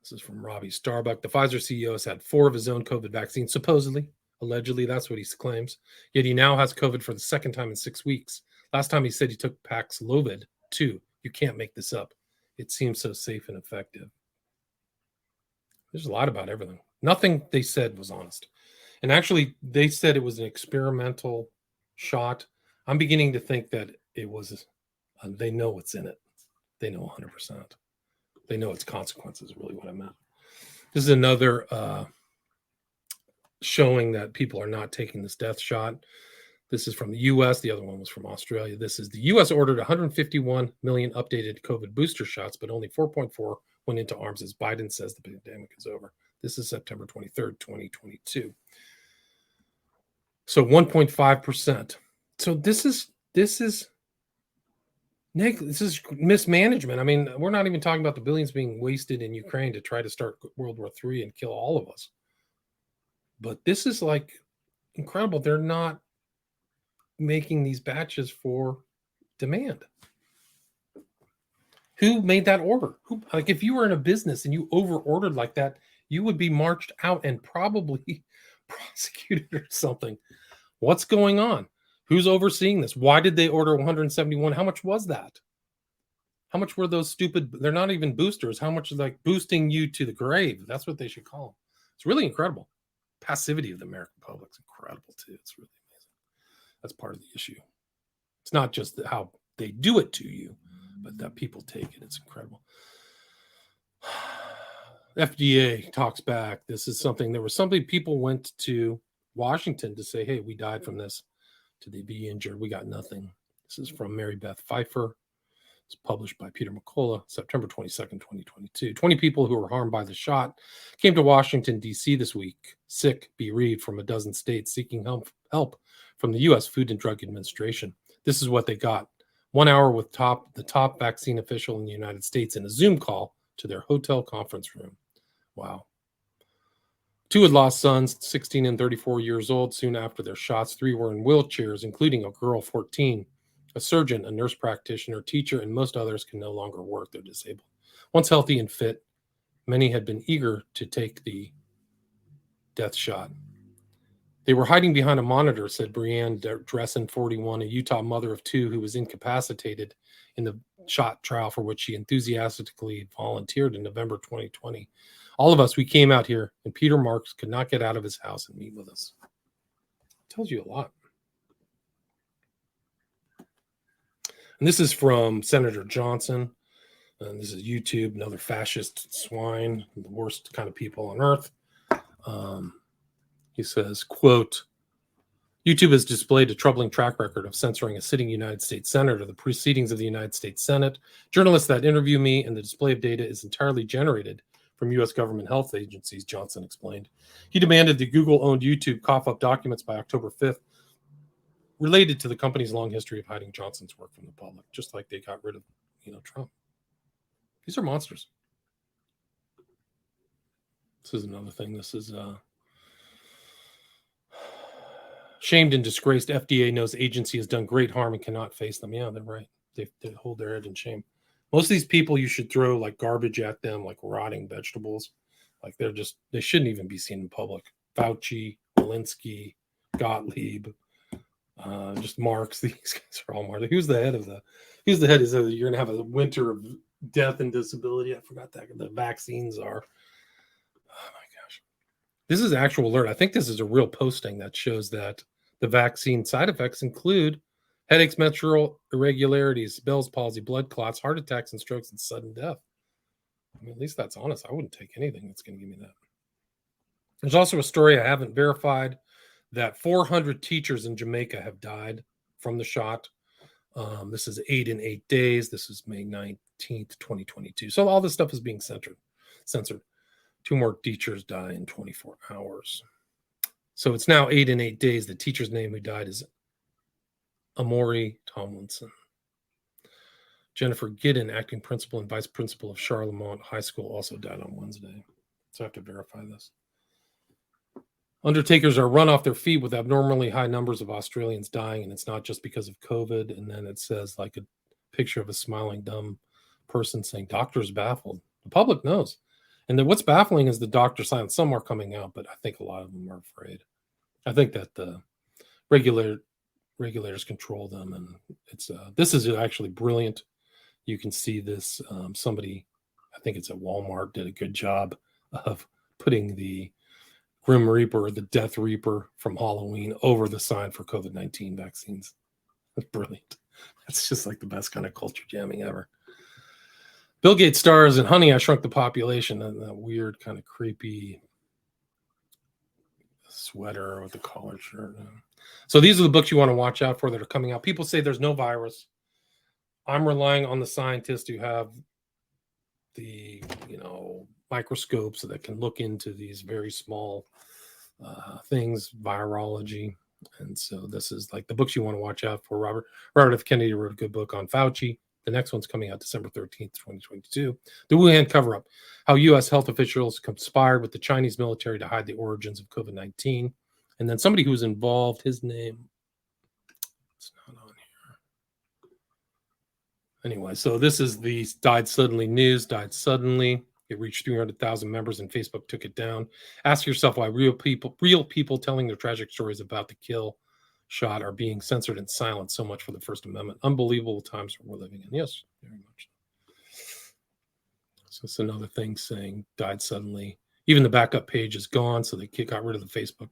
This is from Robbie Starbuck. The Pfizer CEO has had 4 of his own COVID vaccines, supposedly, allegedly, that's what he claims. Yet he now has COVID for the second time in 6 weeks. Last time he said he took Paxlovid, too. You can't make this up. It seems so safe and effective. There's a lot about everything. Nothing they said was honest. And actually, they said it was an experimental shot. I'm beginning to think that it was, they know what's in it. They know 100%. They know its consequences, really what I meant. This is another showing that people are not taking this death shot. This is from the U.S. The other one was from Australia. This is the U.S. ordered 151 million updated COVID booster shots, but only 4.4 went into arms as Biden says the pandemic is over. This is September 23rd, 2022. So 1.5%. So this is mismanagement. I mean, we're not even talking about the billions being wasted in Ukraine to try to start World War III and kill all of us. But this is like incredible. They're not making these batches for demand. Who made that order? Who, like, if you were in a business and you over ordered like that, you would be marched out and probably prosecuted or something. What's going on? Who's overseeing this? Why did they order 171? How much was that? How much were those stupid? They're not even boosters. How much is like boosting you to the grave? That's what they should call them. It's really incredible. Passivity of the American public is incredible too. It's really amazing. That's part of the issue. It's not just how they do it to you, but that people take it. It's incredible. FDA talks back. This is something, there was something people went to Washington to say, hey, we died from this. Did they be injured? We got nothing. This is from Mary Beth Pfeiffer. It's published by Peter McCullough, September 22nd, 2022. 20 people who were harmed by the shot came to Washington, D.C. this week, sick, bereaved from a dozen states, seeking help from the U.S. Food and Drug Administration. This is what they got. 1 hour with the top vaccine official in the United States in a Zoom call to their hotel conference room. Wow. 2 had lost sons, 16 and 34 years old, soon after their shots. 3 were in wheelchairs, including a girl, 14. A surgeon, a nurse practitioner, teacher, and most others can no longer work. They're disabled. Once healthy and fit, many had been eager to take the death shot. They were hiding behind a monitor, said Brianne Dressen, 41, a Utah mother of 2 who was incapacitated in the shot trial for which she enthusiastically volunteered in November 2020. All of us, we came out here, and Peter Marks could not get out of his house and meet with us. It tells you a lot. And this is from Senator Johnson. And this is YouTube, another fascist swine, the worst kind of people on earth. He says, quote, YouTube has displayed a troubling track record of censoring a sitting United States senator. The proceedings of the United States Senate, journalists that interview me, and the display of data is entirely generated from U.S. government health agencies, Johnson explained. He demanded the Google-owned YouTube cough up documents by October 5th, related to the company's long history of hiding Johnson's work from the public, just like they got rid of, Trump. These are monsters. This is another thing. This is shamed and disgraced. FDA knows agency has done great harm and cannot face them. Yeah, they're right. They hold their head in shame. Most of these people, you should throw like garbage at them, like rotting vegetables. Like they shouldn't even be seen in public. Fauci, Walensky, Gottlieb, just Marks. These guys are all Marks. Who's the head? You're going to have a winter of death and disability. I forgot that the vaccines are. Oh my gosh. This is actual alert. I think this is a real posting that shows that the vaccine side effects include headaches, menstrual irregularities, Bell's palsy, blood clots, heart attacks, and strokes, and sudden death. I mean, at least that's honest. I wouldn't take anything that's going to give me that. There's also a story I haven't verified that 400 teachers in Jamaica have died from the shot. This is 8 in 8 days. This is May 19th, 2022. So all this stuff is being censored. 2 more teachers die in 24 hours. So it's now 8 in 8 days. The teacher's name who died is Amori Tomlinson. Jennifer Giddon, acting principal and vice principal of Charlemont High School, also died on Wednesday. So I have to verify this. Undertakers are run off their feet with abnormally high numbers of Australians dying, and it's not just because of COVID. And then it says like a picture of a smiling dumb person saying, "Doctors baffled." The public knows. And then what's baffling is the doctor silence. Some are coming out, but I think a lot of them are afraid. I think that the regulators control them, and it's this is actually brilliant. You can see this. Somebody, I think it's at Walmart, did a good job of putting the Grim Reaper or the Death Reaper from Halloween over the sign for COVID-19 vaccines. That's brilliant. That's just like the best kind of culture jamming ever. Bill Gates stars in Honey, I Shrunk the Population, and that weird kind of creepy sweater with the collared shirt. So these are the books you want to watch out for that are coming out. People say there's no virus. I'm relying on the scientists who have the, microscopes that can look into these very small things, virology. And so this is like the books you want to watch out for. Robert F. Kennedy wrote a good book on Fauci. The next one's coming out December 13th, 2022. The Wuhan cover-up, how U.S. health officials conspired with the Chinese military to hide the origins of COVID-19. And then somebody who was involved, his name, it's not on here. Anyway, so this is the died suddenly news, died suddenly. It reached 300,000 members and Facebook took it down. Ask yourself why real people telling their tragic stories about the kill shot are being censored and silenced so much for the First Amendment. Unbelievable times we're living in. Yes, very much. So it's another thing saying died suddenly. Even the backup page is gone, so they got rid of the Facebook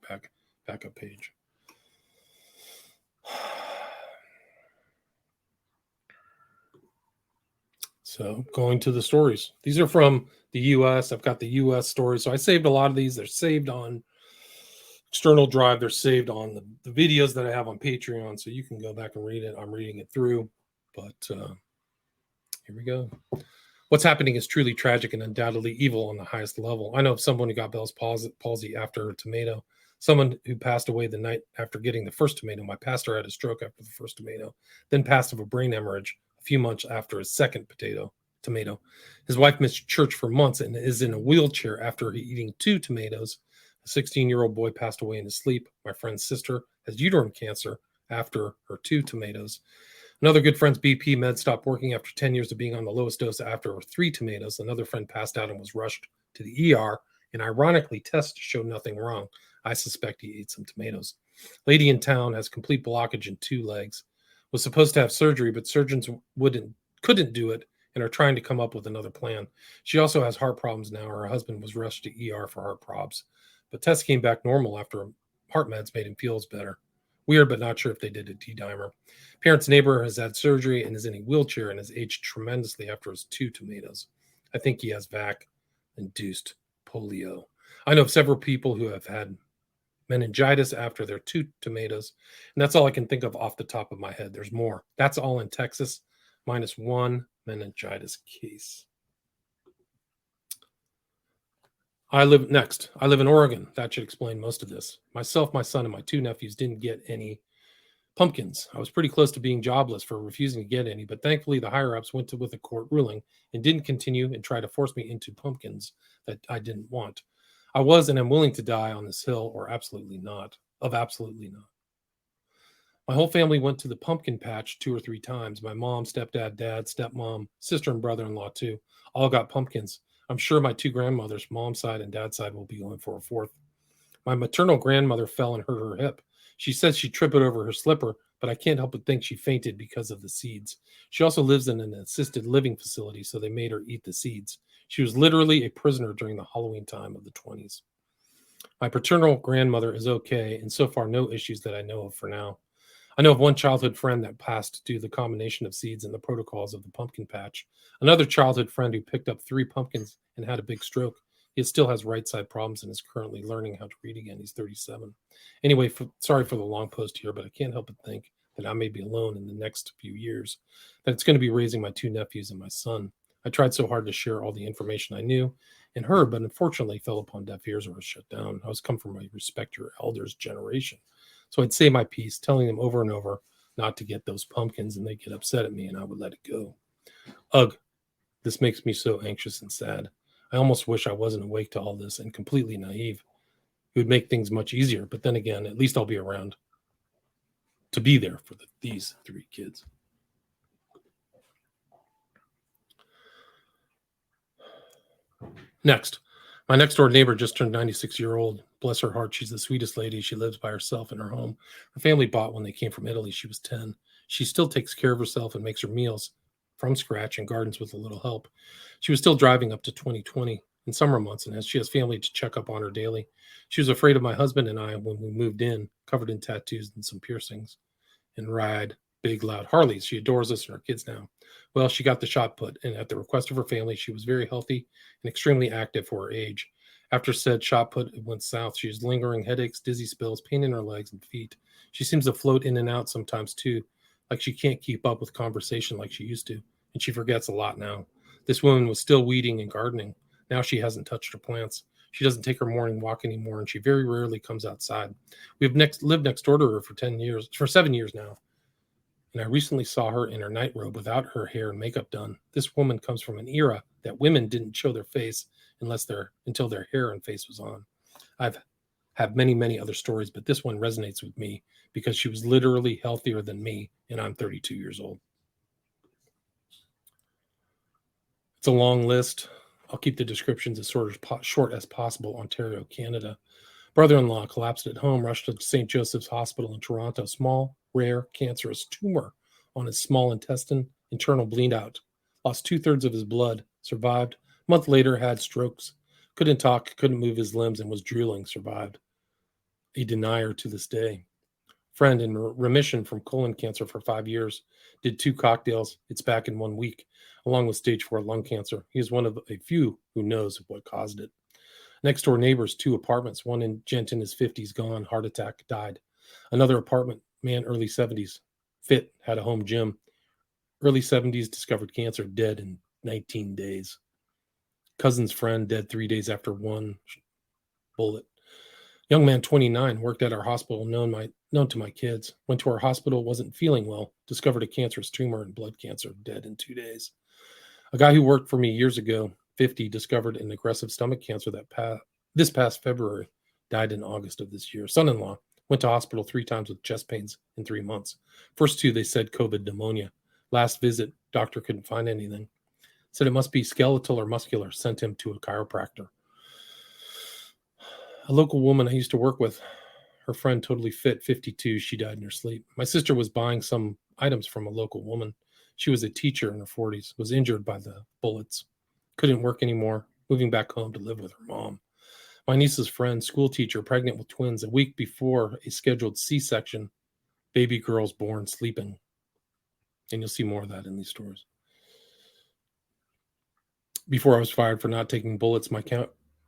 backup page. So going to the stories. These are from the U.S. I've got the U.S. stories. So I saved a lot of these. They're saved on external drive. They're saved on the videos that I have on Patreon. So you can go back and read it. I'm reading it through. But here we go. What's happening is truly tragic and undoubtedly evil on the highest level. I know of someone who got Bell's palsy after a tomato. Someone who passed away the night after getting the first tomato. My pastor had a stroke after the first tomato, then passed of a brain hemorrhage a few months after his second tomato. His wife missed church for months and is in a wheelchair after eating 2 tomatoes. A 16-year-old boy passed away in his sleep. My friend's sister has uterine cancer after her 2 tomatoes. Another good friend's BP med stopped working after 10 years of being on the lowest dose after her 3 tomatoes. Another friend passed out and was rushed to the ER, and ironically, tests showed nothing wrong. I suspect he ate some tomatoes. Lady in town has complete blockage in 2 legs. Was supposed to have surgery, but surgeons couldn't do it and are trying to come up with another plan. She also has heart problems now. Her husband was rushed to ER for heart probs, but tests came back normal after heart meds made him feel better. Weird, but not sure if they did a D-dimer. Parents' neighbor has had surgery and is in a wheelchair and has aged tremendously after his 2 tomatoes. I think he has vac-induced polio. I know of several people who have had meningitis after their 2 tomatoes, and that's all I can think of off the top of my head. There's more. That's all in Texas, minus 1 meningitis case. I live in Oregon. That should explain most of this. Myself, my son, and my 2 nephews didn't get any pumpkins. I was pretty close to being jobless for refusing to get any, but thankfully the higher-ups went with a court ruling and didn't continue and try to force me into pumpkins that I didn't want. I was and am willing to die on this hill or absolutely not. My whole family went to the pumpkin patch 2 or 3 times. My mom, stepdad, dad, stepmom, sister, and brother-in-law too. All got pumpkins. I'm sure my two grandmothers, mom's side and dad's side, will be going for a fourth. My maternal grandmother fell and hurt her hip. She says she tripped over her slipper, but I can't help but think she fainted because of the seeds. She also lives in an assisted living facility, so they made her eat the seeds. She was literally a prisoner during the Halloween time of the 20s. My paternal grandmother is okay, and so far no issues that I know of for now. I know of one childhood friend that passed due to the combination of seeds and the protocols of the pumpkin patch. Another childhood friend who picked up 3 pumpkins and had a big stroke. He still has right side problems and is currently learning how to read again. He's 37. Anyway, sorry for the long post here, but I can't help but think that I may be alone in the next few years, that it's going to be raising my 2 nephews and my son. I tried so hard to share all the information I knew and heard, but unfortunately fell upon deaf ears or was shut down. I was come from a respect your elders generation. So I'd say my piece, telling them over and over not to get those pumpkins, and they get upset at me, and I would let it go. Ugh, this makes me so anxious and sad. I almost wish I wasn't awake to all this and completely naive. It would make things much easier, but then again, at least I'll be around to be there for these 3 kids. Next, my next door neighbor just turned 96-year-old. Bless her heart, she's the sweetest lady. She lives by herself in her home. Her family bought when they came from Italy. She was 10. She still takes care of herself and makes her meals from scratch and gardens with a little help. She was still driving up to 2020 in summer months, and as she has family to check up on her daily. She was afraid of my husband and I when we moved in, covered in tattoos and some piercings, and ride big, loud Harleys. She adores us and our kids now. Well, she got the shot put, and at the request of her family, she was very healthy and extremely active for her age. After said shot put, it went south. She has lingering headaches, dizzy spells, pain in her legs and feet. She seems to float in and out sometimes too, like she can't keep up with conversation like she used to, and she forgets a lot now. This woman was still weeding and gardening. Now she hasn't touched her plants. She doesn't take her morning walk anymore, and she very rarely comes outside. We've lived next door to her for 7 years now. And I recently saw her in her nightrobe without her hair and makeup done. This woman comes from an era that women didn't show their face until their hair and face was on. I've have many, many other stories, but this one resonates with me because she was literally healthier than me, and I'm 32 years old. It's a long list. I'll keep the descriptions as short as possible. Ontario, Canada. Brother-in-law collapsed at home, rushed to St. Joseph's Hospital in Toronto. Small, rare, cancerous tumor on his small intestine, internal bleed out. Lost 2/3 of his blood, survived. A month later, had strokes. Couldn't talk, couldn't move his limbs, and was drooling, survived. A denier to this day. Friend in remission from colon cancer for 5 years. Did 2 cocktails. It's back in 1 week, along with stage 4 lung cancer. He is one of a few who knows what caused it. Next door neighbors, 2 apartments. One gent in his 50s, gone, heart attack, died. Another apartment, man, early 70s, fit, had a home gym. Early 70s, discovered cancer, dead in 19 days. Cousin's friend, dead 3 days after 1 bullet. Young man, 29, worked at our hospital, known to my kids. Went to our hospital, wasn't feeling well. Discovered a cancerous tumor and blood cancer, dead in 2 days. A guy who worked for me years ago, 50, discovered an aggressive stomach cancer this past February, died in August of this year. Son-in-law went to hospital 3 times with chest pains in 3 months. First 2, they said COVID pneumonia. Last visit, doctor couldn't find anything. Said it must be skeletal or muscular. Sent him to a chiropractor. A local woman I used to work with, her friend totally fit, 52, she died in her sleep. My sister was buying some items from a local woman. She was a teacher in her 40s, was injured by the bullets, couldn't work anymore, moving back home to live with her mom. My niece's friend, school teacher, pregnant with twins, a week before a scheduled C-section, baby girls born sleeping. And you'll see more of that in these stories. Before I was fired for not taking bullets, my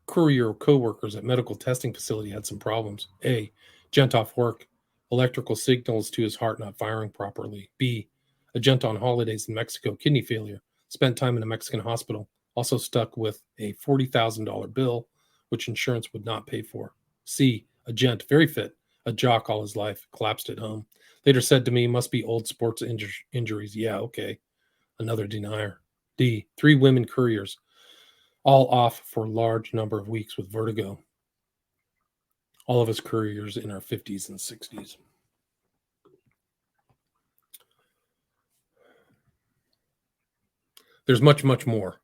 courier co-workers at medical testing facility had some problems. A, gent off work, electrical signals to his heart not firing properly. B, a gent on holidays in Mexico, kidney failure, spent time in a Mexican hospital, also stuck with a $40,000 bill, which insurance would not pay for. C, a gent, very fit, a jock all his life, collapsed at home. Later said to me, must be old sports injuries. Yeah, okay. Another denier. D, 3 women couriers, all off for a large number of weeks with vertigo. All of us couriers in our 50s and 60s. There's much, much more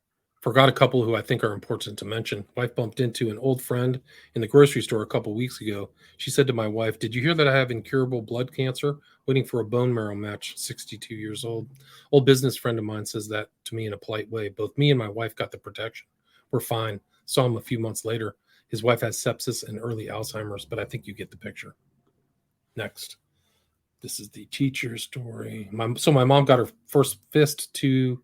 Forgot a couple who I think are important to mention. Wife bumped into an old friend in the grocery store a couple weeks ago. She said to my wife, "Did you hear that I have incurable blood cancer? Waiting for a bone marrow match, 62 years old." Old business friend of mine says that to me in a polite way. Both me and my wife got the protection. We're fine. Saw him a few months later. His wife has sepsis and early Alzheimer's, but I think you get the picture. Next. This is the teacher story. My mom got her first fist too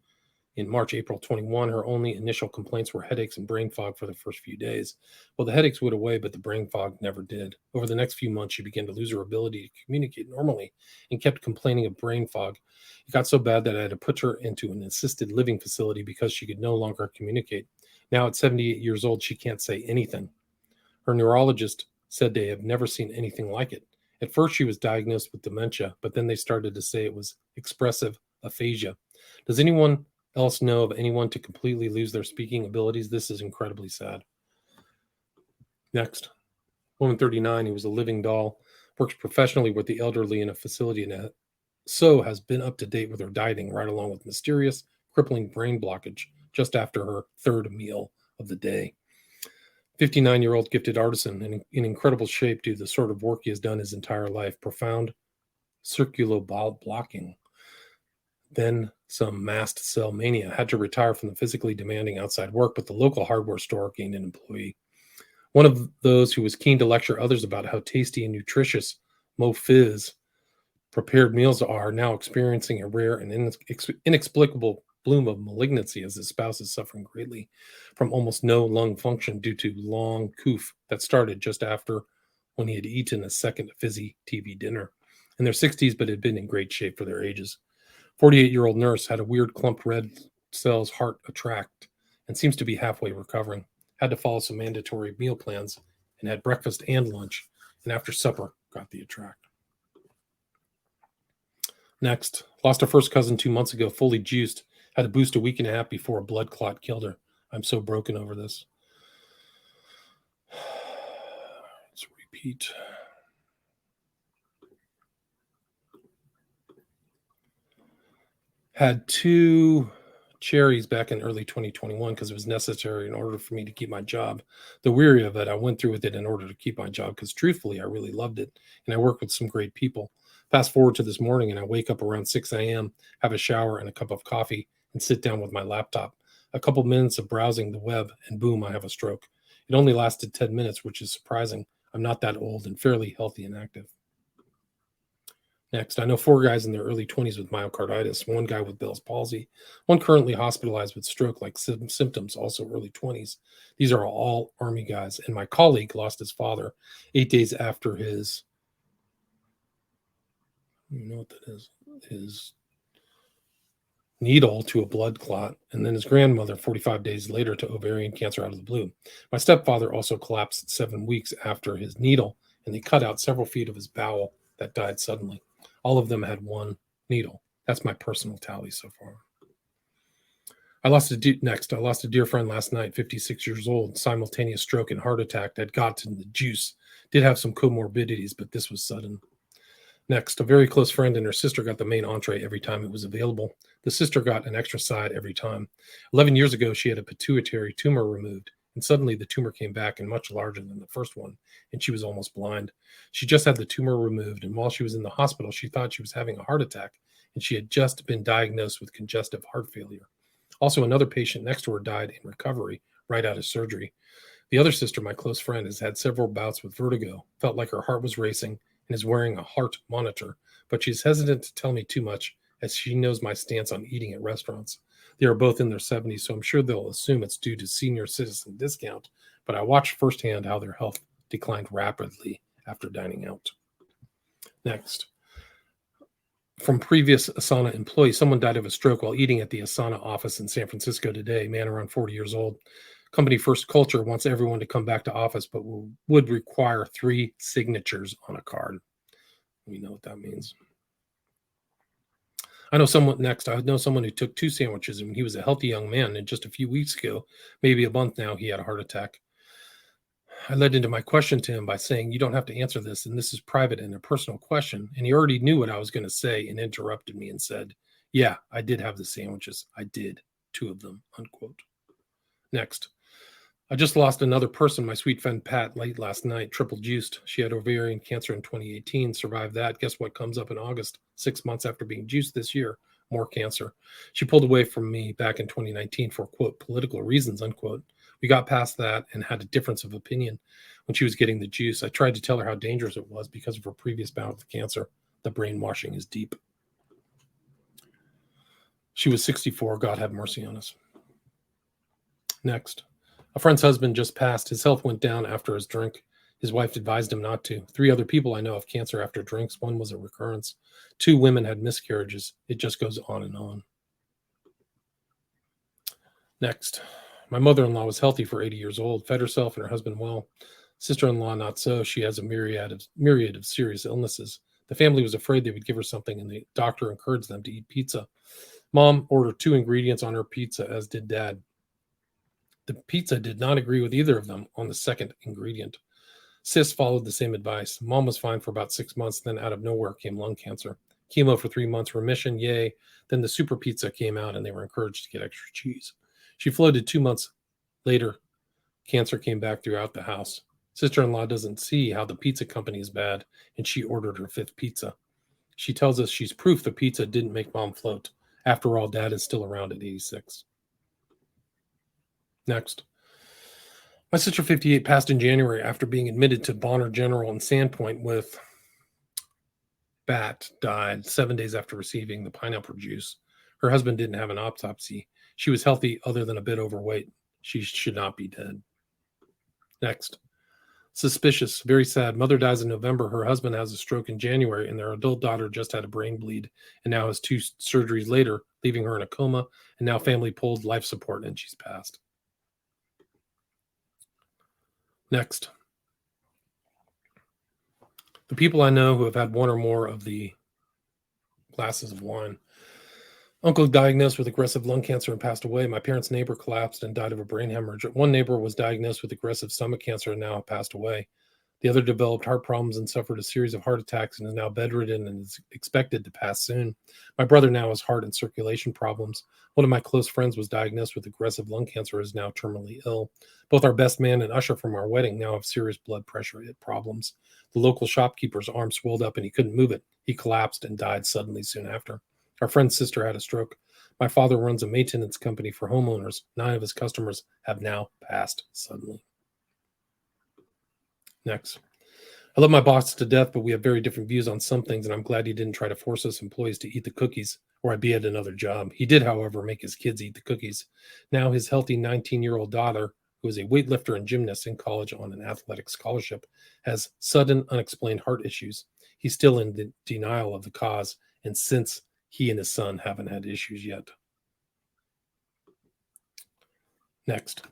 in March, April 21. Her only initial complaints were headaches and brain fog for the first few days. Well, the headaches went away, but the brain fog never did. Over the next few months, she began to lose her ability to communicate normally and kept complaining of brain fog. It got so bad that I had to put her into an assisted living facility because she could no longer communicate. Now at 78 years old, she can't say anything. Her neurologist said they have never seen anything like it. At first, she was diagnosed with dementia, but then they started to say it was expressive aphasia. Does anyone else know of anyone to completely lose their speaking abilities? This is incredibly sad. Next. Woman 39 who was a living doll, works professionally with the elderly in a facility and so has been up to date with her dieting right along with mysterious crippling brain blockage just after her third meal of the day. 59-year-old gifted artisan in incredible shape due to the sort of work he has done his entire life. Profound circulobal blocking. Then some mast cell mania. Had to retire from the physically demanding outside work, but the local hardware store gained an employee. One of those who was keen to lecture others about how tasty and nutritious Mo Fizz prepared meals are, now experiencing a rare and inexplicable bloom of malignancy as his spouse is suffering greatly from almost no lung function due to long coof that started just after when he had eaten a second fizzy TV dinner. In their 60s, but had been in great shape for their ages. 48-year-old nurse had a weird clumped red cells heart attract and seems to be halfway recovering. Had to follow some mandatory meal plans and had breakfast and lunch, and after supper got the attract. Next, lost her first cousin 2 months ago, fully juiced. Had to boost a week and a half before a blood clot killed her. I'm so broken over this. Let's repeat. Had 2 cherries back in early 2021 because it was necessary in order for me to keep my job. The weary of it, I went through with it in order to keep my job because truthfully, I really loved it. And I worked with some great people. Fast forward to this morning and I wake up around 6 a.m., have a shower and a cup of coffee and sit down with my laptop. A couple minutes of browsing the web and boom, I have a stroke. It only lasted 10 minutes, which is surprising. I'm not that old and fairly healthy and active. Next, I know 4 guys in their early 20s with myocarditis, 1 guy with Bell's palsy, 1 currently hospitalized with stroke-like symptoms, also early 20s. These are all Army guys, and my colleague lost his father 8 days after his, you know what that is, his needle to a blood clot, and then his grandmother 45 days later to ovarian cancer out of the blue. My stepfather also collapsed 7 weeks after his needle, and they cut out several feet of his bowel that died suddenly. All of them had 1 needle. That's my personal tally so far. I lost a dear friend last night, 56 years old, simultaneous stroke and heart attack that got in the juice. Did have some comorbidities, but this was sudden. Next, a very close friend and her sister got the main entree every time it was available. The sister got an extra side every time. 11 years ago, she had a pituitary tumor removed, and suddenly the tumor came back and much larger than the first one, and she was almost blind. She just had the tumor removed, and while she was in the hospital, she thought she was having a heart attack, and she had just been diagnosed with congestive heart failure. Also, another patient next to her died in recovery right out of surgery. The other sister, my close friend, has had several bouts with vertigo, felt like her heart was racing, and is wearing a heart monitor, but she's hesitant to tell me too much as she knows my stance on eating at restaurants. They are both in their 70s, so I'm sure they'll assume it's due to senior citizen discount, but I watched firsthand how their health declined rapidly after dining out. Next. From previous Asana employee, someone died of a stroke while eating at the Asana office in San Francisco today, man around 40 years old. Company first culture wants everyone to come back to office, but would require 3 signatures on a card. We know what that means. I know someone who took 2 sandwiches and he was a healthy young man, and just a few weeks ago, maybe a month now, he had a heart attack. I led into my question to him by saying, you don't have to answer this, and this is private and a personal question. And he already knew what I was going to say and interrupted me and said, yeah, I did have the sandwiches. I did. 2 of them, unquote. Next. I just lost another person, my sweet friend Pat, late last night, triple juiced. She had ovarian cancer in 2018, survived that. Guess what comes up in August? 6 months after being juiced this year, more cancer. She pulled away from me back in 2019 for, quote, political reasons, unquote. We got past that and had a difference of opinion when she was getting the juice. I tried to tell her how dangerous it was because of her previous bout with cancer. The brainwashing is deep. She was 64. God have mercy on us. Next. A friend's husband just passed. His health went down after his drink. His wife advised him not to. 3 other people I know have cancer after drinks. 1 was a recurrence. 2 women had miscarriages. It just goes on and on. Next. My mother-in-law was healthy for 80 years old, fed herself and her husband well. Sister-in-law not so. She has a myriad of serious illnesses. The family was afraid they would give her something, and the doctor encouraged them to eat pizza. Mom ordered 2 ingredients on her pizza, as did Dad. The pizza did not agree with either of them on the second ingredient. Sis followed the same advice. Mom was fine for about 6 months, then out of nowhere came lung cancer. Chemo for 3 months, remission, yay. Then the super pizza came out and they were encouraged to get extra cheese. She floated 2 months later. Cancer came back throughout the house. Sister-in-law doesn't see how the pizza company is bad, and she ordered her 5th pizza. She tells us she's proof the pizza didn't make Mom float. After all, Dad is still around at 86. Next. My sister 58 passed in January after being admitted to Bonner General in Sandpoint with BAT, died 7 days after receiving the pineapple juice. Her husband didn't have an autopsy. She was healthy other than a bit overweight. She should not be dead. Next. Suspicious, very sad. Mother dies in November. Her husband has a stroke in January, and their adult daughter just had a brain bleed and now has 2 surgeries later, leaving her in a coma, and now family pulled life support, and she's passed. Next. The people I know who have had 1 or more of the glasses of wine. Uncle diagnosed with aggressive lung cancer and passed away. My parents' neighbor collapsed and died of a brain hemorrhage. 1 neighbor was diagnosed with aggressive stomach cancer and now passed away. The other developed heart problems and suffered a series of heart attacks and is now bedridden and is expected to pass soon. My brother now has heart and circulation problems. 1 of my close friends was diagnosed with aggressive lung cancer and is now terminally ill. Both our best man and usher from our wedding now have serious blood pressure problems. The local shopkeeper's arm swelled up and he couldn't move it. He collapsed and died suddenly soon after. Our friend's sister had a stroke. My father runs a maintenance company for homeowners. 9 of his customers have now passed suddenly. Next. I love my boss to death, but we have very different views on some things, and I'm glad he didn't try to force us employees to eat the cookies, or I'd be at another job. He did, however, make his kids eat the cookies. Now his healthy 19-year-old daughter, who is a weightlifter and gymnast in college on an athletic scholarship, has sudden unexplained heart issues. He's still in denial of the cause, and since he and his son haven't had issues yet. Next.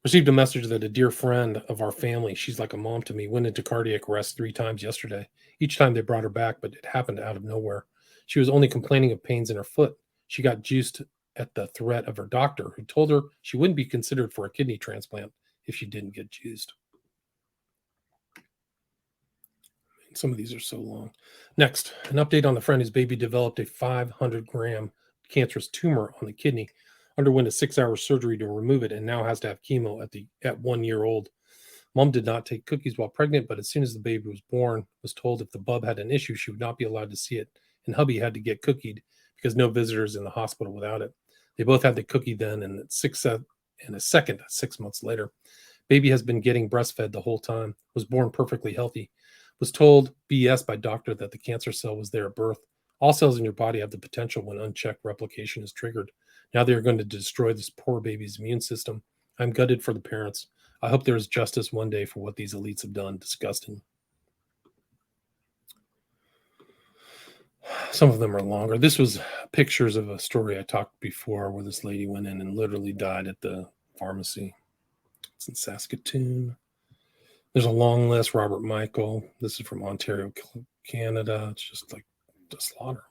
Received a message that a dear friend of our family, she's like a mom to me, went into cardiac arrest 3 times yesterday. Each time they brought her back, but it happened out of nowhere. She was only complaining of pains in her foot. She got juiced at the threat of her doctor, who told her she wouldn't be considered for a kidney transplant if she didn't get juiced. Some of these are so long. Next, an update on the friend whose baby developed a 500-gram cancerous tumor on the kidney, underwent a 6-hour surgery to remove it, and now has to have chemo at 1 year old. Mom did not take cookies while pregnant, but as soon as the baby was born, was told if the bub had an issue, she would not be allowed to see it, and hubby had to get cookied because no visitors in the hospital without it. They both had the cookie then, and a second 6 months later. Baby has been getting breastfed the whole time, was born perfectly healthy, was told BS by doctor that the cancer cell was there at birth. All cells in your body have the potential when unchecked replication is triggered. Now they are going to destroy this poor baby's immune system. I'm gutted for the parents. I hope there is justice one day for what these elites have done. Disgusting. Some of them are longer. This was pictures of a story I talked before where this lady went in and literally died at the pharmacy. It's in Saskatoon. There's a long list. Robert Michael. This is from Ontario, Canada. It's just like the slaughter.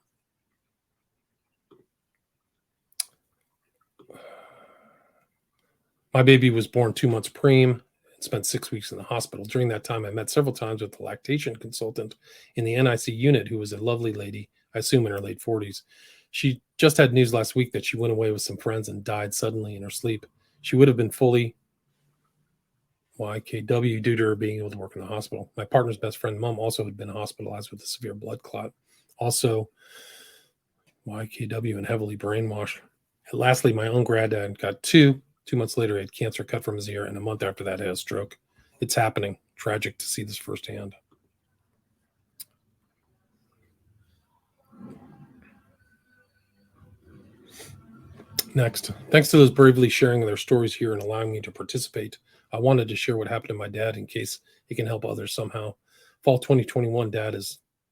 My baby was born 2 months preem and spent 6 weeks in the hospital. During that time, I met several times with the lactation consultant in the NIC unit, who was a lovely lady, I assume in her late 40s. She just had news last week that she went away with some friends and died suddenly in her sleep. She would have been fully YKW due to her being able to work in the hospital. My partner's best friend, mom, also had been hospitalized with a severe blood clot. Also YKW and heavily brainwashed. And lastly, my own granddad got 2 months later, he had cancer cut from his ear, and a month after that, had a stroke. It's happening. Tragic to see this firsthand. Next, thanks to those bravely sharing their stories here and allowing me to participate, I wanted to share what happened to my dad in case it can help others somehow. Fall 2021, Dad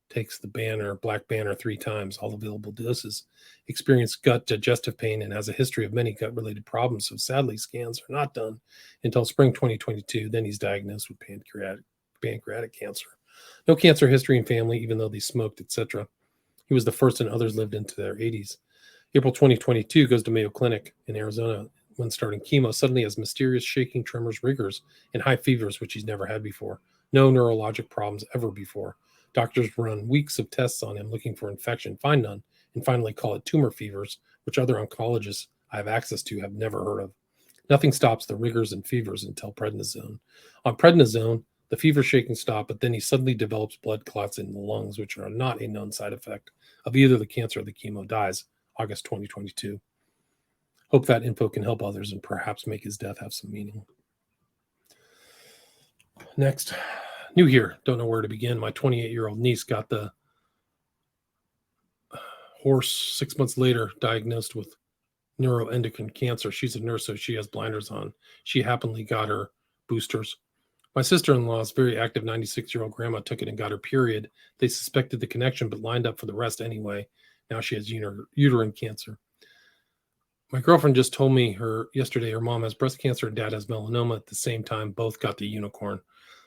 takes the black banner 3 times, all available doses, experienced gut digestive pain, and has a history of many gut-related problems. So sadly, scans are not done until spring 2022. Then he's diagnosed with pancreatic cancer. No cancer history in family, even though they smoked, etc. He was the first, and others lived into their 80s. April 2022, goes to Mayo Clinic in Arizona. When starting chemo, suddenly has mysterious shaking, tremors, rigors, and high fevers, which he's never had before. No neurologic problems ever before. Doctors run weeks of tests on him looking for infection, find none, and finally call it tumor fevers, which other oncologists I have access to have never heard of. Nothing stops the rigors and fevers until prednisone. On prednisone, the fever shaking stop, but then he suddenly develops blood clots in the lungs, which are not a known side effect of either the cancer or the chemo. Dies August 2022. Hope that info can help others and perhaps make his death have some meaning. Next, new here, don't know where to begin. My 28-year-old niece got the horse 6 months later, diagnosed with neuroendocrine cancer. She's a nurse, so she has blinders on. She happily got her boosters. My sister-in-law's very active 96-year-old grandma took it and got her period. They suspected the connection, but lined up for the rest anyway. Now she has uterine cancer. My girlfriend just told me yesterday her mom has breast cancer and dad has melanoma at the same time. Both got the unicorn.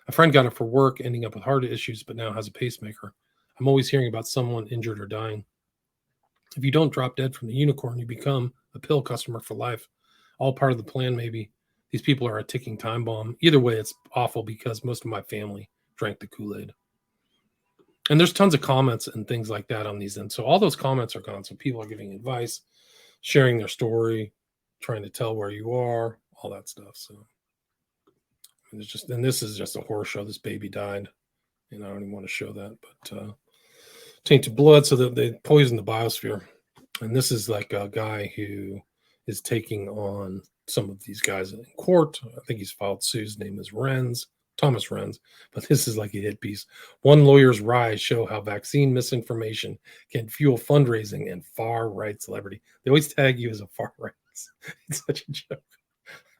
A friend got it for work, ending up with heart issues, but now has a pacemaker. I'm always hearing about someone injured or dying. If you don't drop dead from the unicorn, you become a pill customer for life. All part of the plan, maybe. These people are a ticking time bomb. Either way, it's awful because most of my family drank the Kool-Aid. And there's tons of comments and things like that on these. And so all those comments are gone. So people are giving advice, sharing their story, trying to tell where you are, all that stuff. So and this is just a horror show. This baby died. And I don't even want to show that, but tainted blood, so that they poison the biosphere. And this is like a guy who is taking on some of these guys in court. I think he's filed suit. His name is Thomas Renz, but this is like a hit piece. One lawyer's rise show how vaccine misinformation can fuel fundraising and far-right celebrity. They always tag you as a far-right. It's such a joke.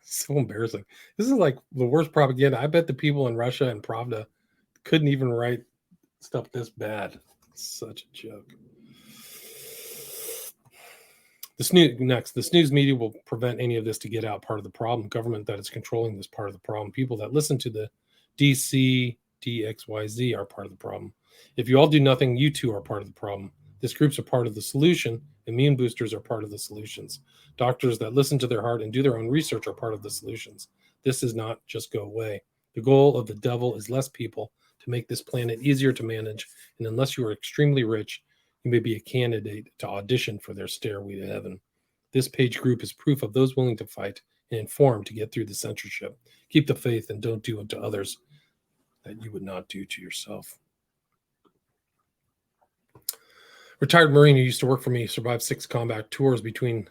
So embarrassing. This is like the worst propaganda. I bet the people in Russia and Pravda couldn't even write stuff this bad. It's such a joke. The snooze media will prevent any of this to get out. Part of the problem. Government that is controlling this part of the problem. People that listen to the DC, DXYZ are part of the problem. If you all do nothing, you too are part of the problem. This group's a part of the solution. Immune boosters are part of the solutions. Doctors that listen to their heart and do their own research are part of the solutions. This does not just go away. The goal of the devil is less people to make this planet easier to manage. And unless you are extremely rich, you may be a candidate to audition for their stairway to heaven. This page group is proof of those willing to fight and inform to get through the censorship. Keep the faith and don't do unto others that you would not do to yourself. Retired Marine who used to work for me, survived 6 combat tours between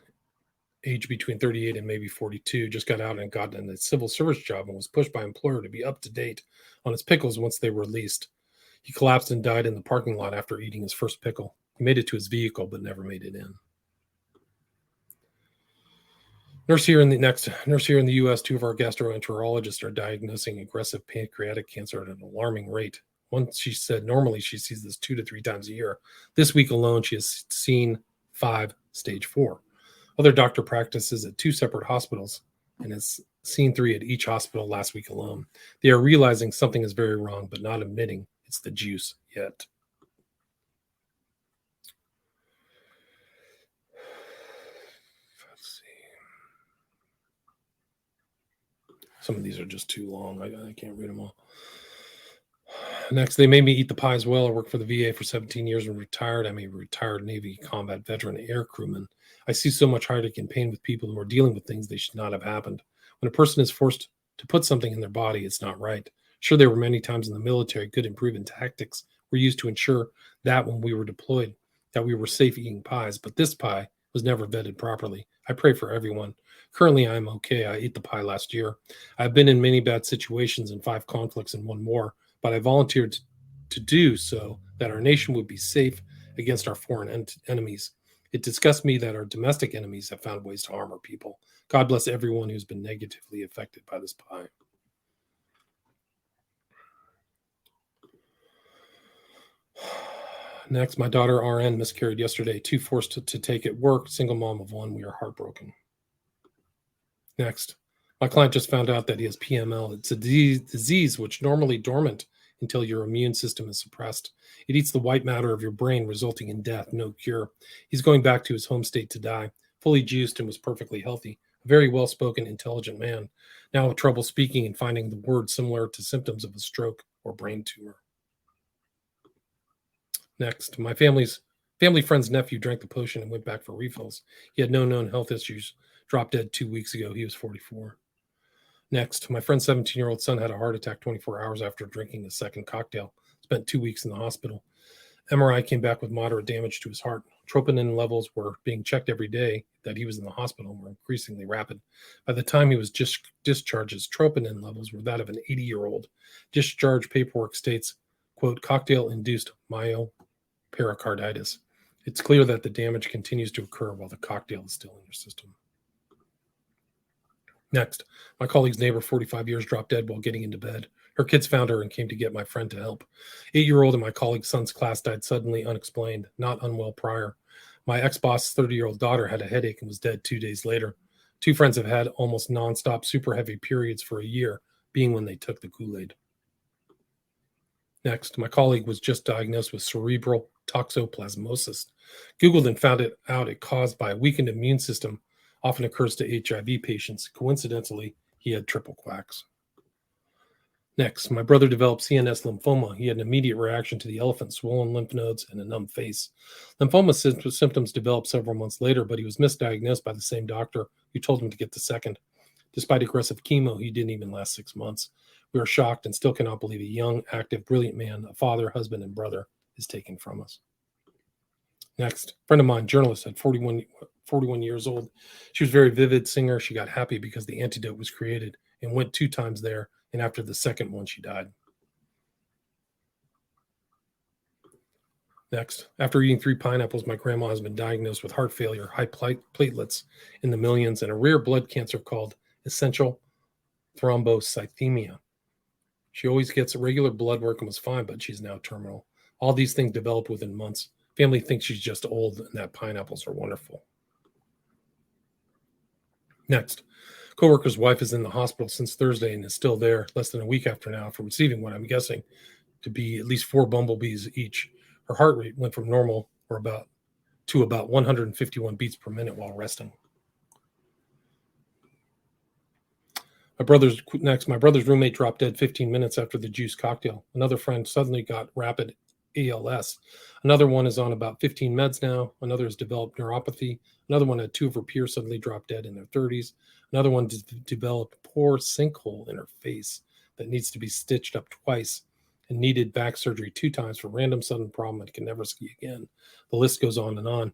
38 and maybe 42, just got out and got in a civil service job and was pushed by employer to be up to date on his pickles once they were released. He collapsed and died in the parking lot after eating his first pickle. He made it to his vehicle, but never made it in. Nurse here in the U.S., 2 of our gastroenterologists are diagnosing aggressive pancreatic cancer at an alarming rate. Once she said normally she sees this 2 to 3 times a year. This week alone, she has seen 5 stage 4. Other doctor practices at 2 separate hospitals and has seen 3 at each hospital last week alone. They are realizing something is very wrong, but not admitting it's the juice yet. Let's see. Some of these are just too long. I can't read them all. Next, they made me eat the pie as well. I worked for the VA for 17 years and retired. I'm a retired Navy combat veteran air crewman. I see so much heartache and pain with people who are dealing with things they should not have happened. When a person is forced to put something in their body, it's not right. Sure, there were many times in the military good and proven tactics were used to ensure that when we were deployed, that we were safe eating pies, but this pie was never vetted properly. I pray for everyone. Currently, I'm okay. I ate the pie last year. I've been in many bad situations and 5 conflicts and 1 war, but I volunteered to do so that our nation would be safe against our foreign enemies. It disgusts me that our domestic enemies have found ways to harm our people. God bless everyone who's been negatively affected by this pie. Next, my daughter RN miscarried yesterday. 2 forced to take at work. Single mom of 1. We are heartbroken. Next, my client just found out that he has PML. It's a disease which normally dormant until your immune system is suppressed. It eats the white matter of your brain, resulting in death, no cure. He's going back to his home state to die, fully juiced and was perfectly healthy. A very well-spoken, intelligent man. Now with trouble speaking and finding the words similar to symptoms of a stroke or brain tumor. Next, my family friend's nephew drank the potion and went back for refills. He had no known health issues. Dropped dead 2 weeks ago. He was 44. Next, my friend's 17-year-old son had a heart attack 24 hours after drinking a second cocktail. Spent 2 weeks in the hospital. MRI came back with moderate damage to his heart. Troponin levels were being checked every day that he was in the hospital and were increasingly rapid. By the time he was discharged, his troponin levels were that of an 80-year-old. Discharge paperwork states, quote, cocktail-induced myopericarditis. It's clear that the damage continues to occur while the cocktail is still in your system. Next, my colleague's neighbor, 45 years, dropped dead while getting into bed. Her kids found her and came to get my friend to help. 8-year-old in my colleague's son's class died suddenly, unexplained, not unwell prior. My ex-boss's 30-year-old daughter had a headache and was dead 2 days later. 2 friends have had almost nonstop super heavy periods for a year, being when they took the Kool-Aid. Next, my colleague was just diagnosed with cerebral toxoplasmosis. Googled and found out it caused by a weakened immune system, often occurs to HIV patients. Coincidentally, he had triple quacks. Next, my brother developed CNS lymphoma. He had an immediate reaction to the elephant, swollen lymph nodes, and a numb face. Lymphoma symptoms developed several months later, but he was misdiagnosed by the same doctor who told him to get the second. Despite aggressive chemo, he didn't even last 6 months. We are shocked and still cannot believe a young, active, brilliant man, a father, husband, and brother, is taken from us. Next, a friend of mine, journalist, at 41 years old. She was a very vivid singer. She got happy because the antidote was created and went 2 times there, and after the second one, she died. Next, after eating 3 pineapples, my grandma has been diagnosed with heart failure, high platelets in the millions, and a rare blood cancer called essential thrombocythemia. She always gets regular blood work and was fine, but she's now terminal. All these things develop within months. Family thinks she's just old and that pineapples are wonderful. Next, coworker's wife is in the hospital since Thursday and is still there less than a week after now for receiving what I'm guessing to be at least 4 bumblebees each. Her heart rate went from normal to about 151 beats per minute while resting. My brother's roommate dropped dead 15 minutes after the juice cocktail. Another friend suddenly got rapid ALS. Another one is on about 15 meds now. Another has developed neuropathy. Another one had 2 of her peers suddenly drop dead in their 30s. Another one developed poor sinkhole in her face that needs to be stitched up twice and needed back surgery 2 times for random sudden problem and can never ski again. The list goes on and on.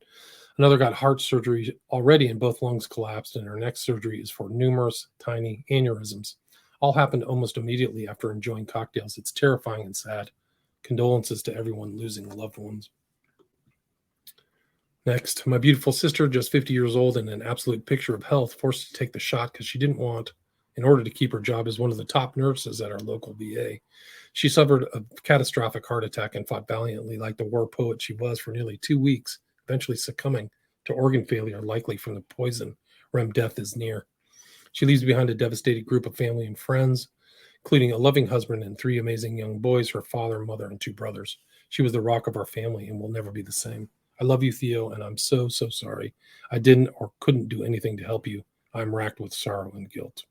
Another got heart surgery already and both lungs collapsed, and her next surgery is for numerous tiny aneurysms. All happened almost immediately after enjoying cocktails. It's terrifying and sad. Condolences to everyone losing loved ones. Next, my beautiful sister, just 50 years old and an absolute picture of health, forced to take the shot because she didn't want, in order to keep her job as one of the top nurses at our local VA. She suffered a catastrophic heart attack and fought valiantly like the war poet she was for nearly 2 weeks, eventually succumbing to organ failure, likely from the poison. REM death is near. She leaves behind a devastated group of family and friends, including a loving husband and 3 amazing young boys, her father, mother, and 2 brothers. She was the rock of our family and will never be the same. I love you, Theo, and I'm so, so sorry. I didn't or couldn't do anything to help you. I'm racked with sorrow and guilt.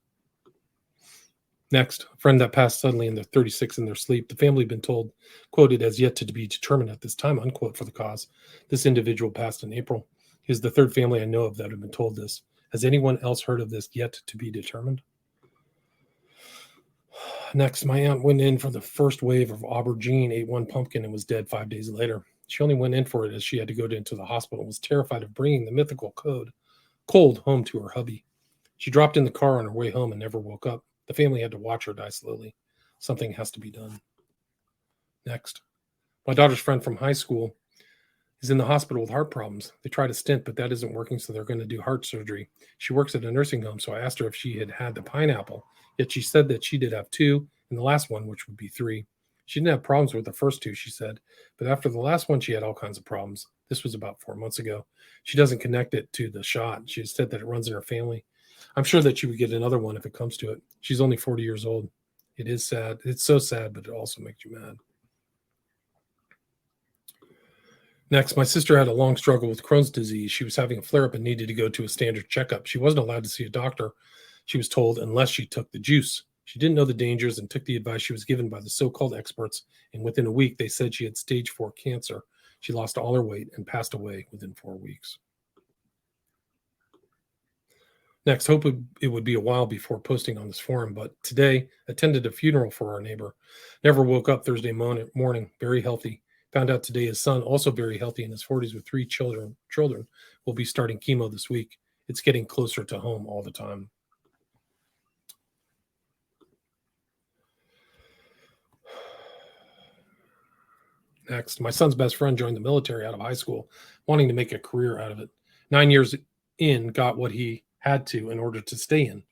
Next, a friend that passed suddenly in their 36 in their sleep. The family had been told, quoted, as yet to be determined at this time, unquote, for the cause. This individual passed in April. He is the third family I know of that have been told this. Has anyone else heard of this yet to be determined? Next, my aunt went in for the first wave of aubergine, ate one pumpkin, and was dead 5 days later. She only went in for it as she had to go into the hospital and was terrified of bringing the mythical cold home to her hubby. She dropped in the car on her way home and never woke up. The family had to watch her die slowly. Something has to be done. Next, my daughter's friend from high school is in the hospital with heart problems. They tried a stent, but that isn't working, so they're going to do heart surgery. She works at a nursing home, so I asked her if she had had the pineapple, yet she said that she did have 2, and the last one, which would be 3. She didn't have problems with the first 2, she said, but after the last one, she had all kinds of problems. This was about 4 months ago. She doesn't connect it to the shot. She said that it runs in her family. I'm sure that she would get another one if it comes to it. She's only 40 years old. It is sad. It's so sad, but it also makes you mad. Next, my sister had a long struggle with Crohn's disease. She was having a flare-up and needed to go to a standard checkup. She wasn't allowed to see a doctor, she was told, unless she took the juice. She didn't know the dangers and took the advice she was given by the so-called experts, and within a week, they said she had stage 4 cancer. She lost all her weight and passed away within 4 weeks. Next, hope it would be a while before posting on this forum, but today attended a funeral for our neighbor. Never woke up Thursday morning, very healthy. Found out today his son, also very healthy in his 40s with 3 children, will be starting chemo this week. It's getting closer to home all the time. Next, my son's best friend joined the military out of high school, wanting to make a career out of it. 9 years in, got what he had to in order to stay in.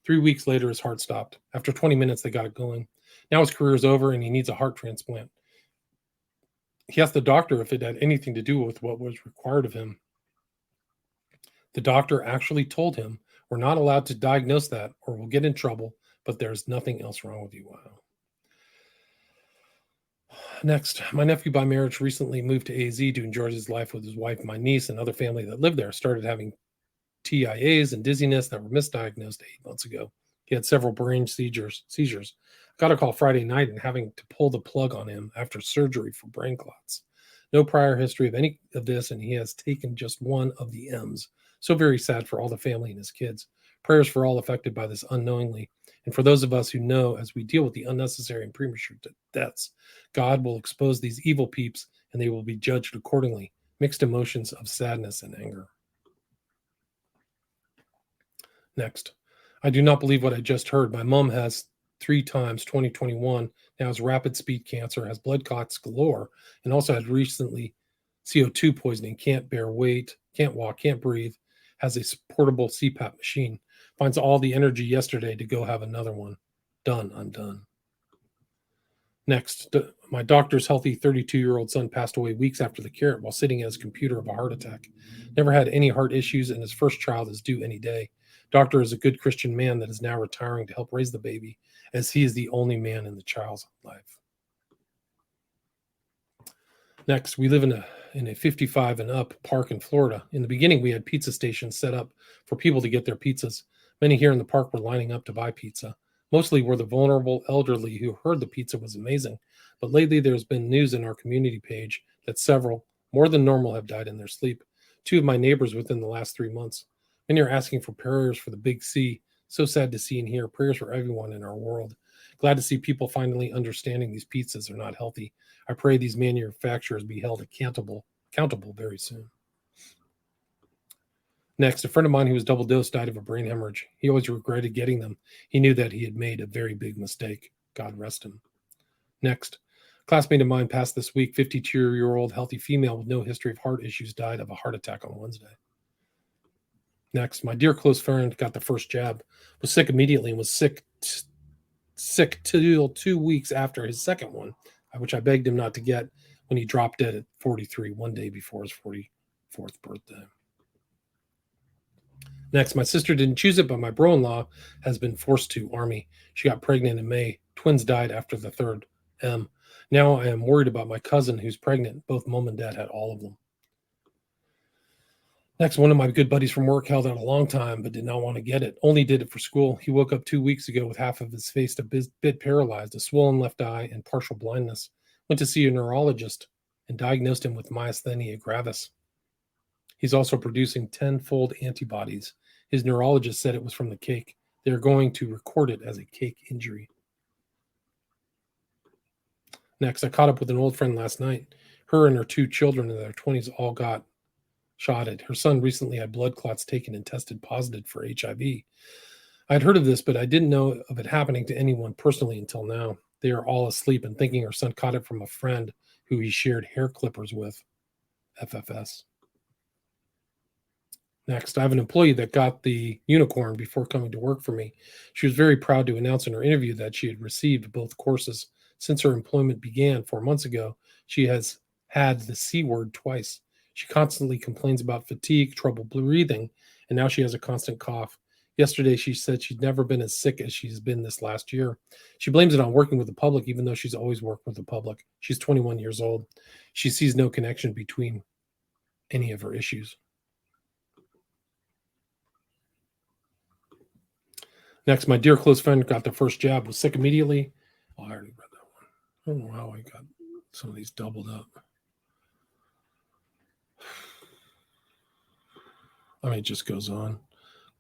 3 weeks later, his heart stopped. After 20 minutes, they got it going. Now his career is over and he needs a heart transplant. He asked the doctor if it had anything to do with what was required of him. The doctor actually told him, "We're not allowed to diagnose that or we'll get in trouble, but there's nothing else wrong with you." Wow. Next, my nephew by marriage recently moved to AZ to enjoy his life with his wife. My niece and other family that lived there started having TIAs and dizziness that were misdiagnosed 8 months ago. He had several brain seizures. Got a call Friday night and having to pull the plug on him after surgery for brain clots. No prior history of any of this, and he has taken just one of the M's. So very sad for all the family and his kids. Prayers for all affected by this unknowingly. And for those of us who know, as we deal with the unnecessary and premature deaths, God will expose these evil peeps and they will be judged accordingly. Mixed emotions of sadness and anger. Next, I do not believe what I just heard. My mom has 3 times 2021, now has rapid speed cancer, has blood clots galore, and also had recently CO2 poisoning, can't bear weight, can't walk, can't breathe, has a portable CPAP machine, finds all the energy yesterday to go have another one. Done, undone. Next, my doctor's healthy 32-year-old son passed away weeks after the care while sitting at his computer of a heart attack. Never had any heart issues, and his first child is due any day. Doctor is a good Christian man that is now retiring to help raise the baby, as he is the only man in the child's life. Next, we live in a 55 and up park in Florida. In the beginning, we had pizza stations set up for people to get their pizzas. Many here in the park were lining up to buy pizza. Mostly were the vulnerable elderly who heard the pizza was amazing. But lately, there's been news in our community page that several, more than normal, have died in their sleep. 2 of my neighbors within the last 3 months. Many are asking for prayers for the big C. So sad to see and hear. Prayers for everyone in our world. Glad to see people finally understanding these pizzas are not healthy. I pray these manufacturers be held accountable very soon. Next, a friend of mine who was double dosed died of a brain hemorrhage. He always regretted getting them. He knew that he had made a very big mistake. God rest him. Next, a classmate of mine passed this week. 52-year-old healthy female with no history of heart issues died of a heart attack on Wednesday. Next, my dear close friend got the first jab, was sick immediately, and was sick till 2 weeks after his second one, which I begged him not to get when he dropped dead at 43, 1 day before his 44th birthday. Next, my sister didn't choose it, but my bro-in-law has been forced to Army. She got pregnant in May. Twins died after the third M. Now I am worried about my cousin who's pregnant. Both mom and dad had all of them. Next, one of my good buddies from work held out a long time but did not want to get it. Only did it for school. He woke up 2 weeks ago with half of his face a bit paralyzed, a swollen left eye, and partial blindness. Went to see a neurologist and diagnosed him with myasthenia gravis. He's also producing 10-fold antibodies. His neurologist said it was from the cake. They're going to record it as a cake injury. Next, I caught up with an old friend last night. Her and her 2 children in their 20s all got shotted. Her son recently had blood clots taken and tested positive for HIV. I'd heard of this, but I didn't know of it happening to anyone personally until now. They are all asleep and thinking her son caught it from a friend who he shared hair clippers with. FFS. Next, I have an employee that got the unicorn before coming to work for me. She was very proud to announce in her interview that she had received both courses. Since her employment began 4 months ago, she has had the C word twice. She constantly complains about fatigue, trouble breathing, and now she has a constant cough. Yesterday, she said she'd never been as sick as she's been this last year. She blames it on working with the public, even though she's always worked with the public. She's 21 years old. She sees no connection between any of her issues. Next, my dear close friend got the first jab, was sick immediately. Oh, I already read that one. I don't know how I got some of these doubled up. I mean, it just goes on.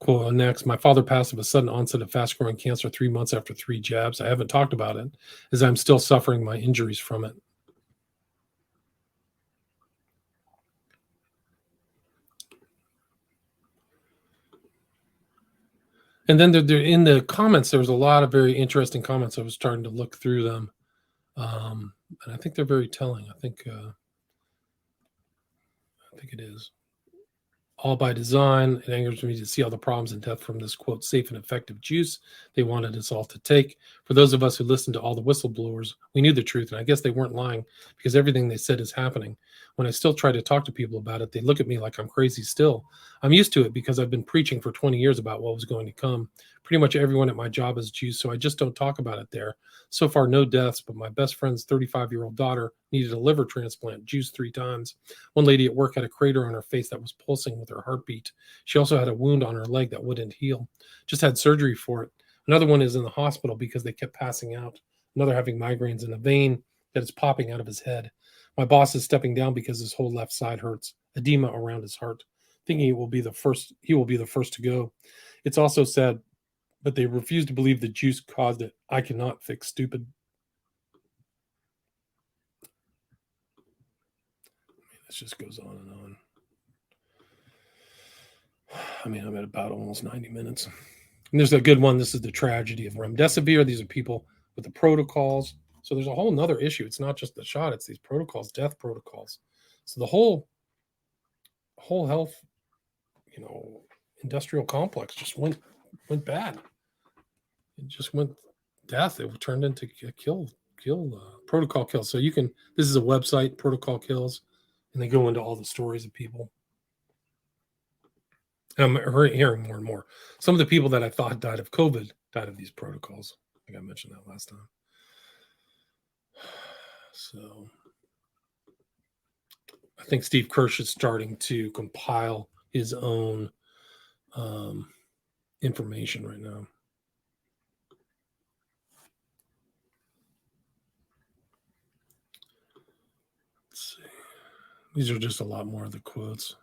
Quote, next, my father passed of a sudden onset of fast-growing cancer 3 months after 3 jabs. I haven't talked about it, as I'm still suffering my injuries from it. And then in the comments, there was a lot of very interesting comments. I was starting to look through them. And I think they're very telling. I think it is. All by design. It angers me to see all the problems and death from this, quote, safe and effective juice they wanted us all to take. For those of us who listened to all the whistleblowers, we knew the truth, and I guess they weren't lying because everything they said is happening. When I still try to talk to people about it, they look at me like I'm crazy still. I'm used to it because I've been preaching for 20 years about what was going to come. Pretty much everyone at my job is Jews, so I just don't talk about it there. So far, no deaths, but my best friend's 35-year-old daughter needed a liver transplant, Jews 3 times. One lady at work had a crater on her face that was pulsing with her heartbeat. She also had a wound on her leg that wouldn't heal. Just had surgery for it. Another one is in the hospital because they kept passing out. Another having migraines and a vein that is popping out of his head. My boss is stepping down because his whole left side hurts. Edema around his heart. Thinking he will be the first to go. It's also sad, but they refuse to believe the juice caused it. I cannot fix stupid. This just goes on and on. I mean, I'm at about almost 90 minutes. And there's a good one. This is the tragedy of remdesivir. These are people with the protocols. So there's a whole nother issue. It's not just the shot. It's these protocols, death protocols. So the whole health, industrial complex just went bad. It just went death. It turned into a protocol kills. So this is a website, protocol kills, and they go into all the stories of people. And I'm hearing more and more. Some of the people that I thought died of COVID died of these protocols. I think I mentioned that last time. So I think Steve Kirsch is starting to compile his own information right now. Let's see. These are just a lot more of the quotes.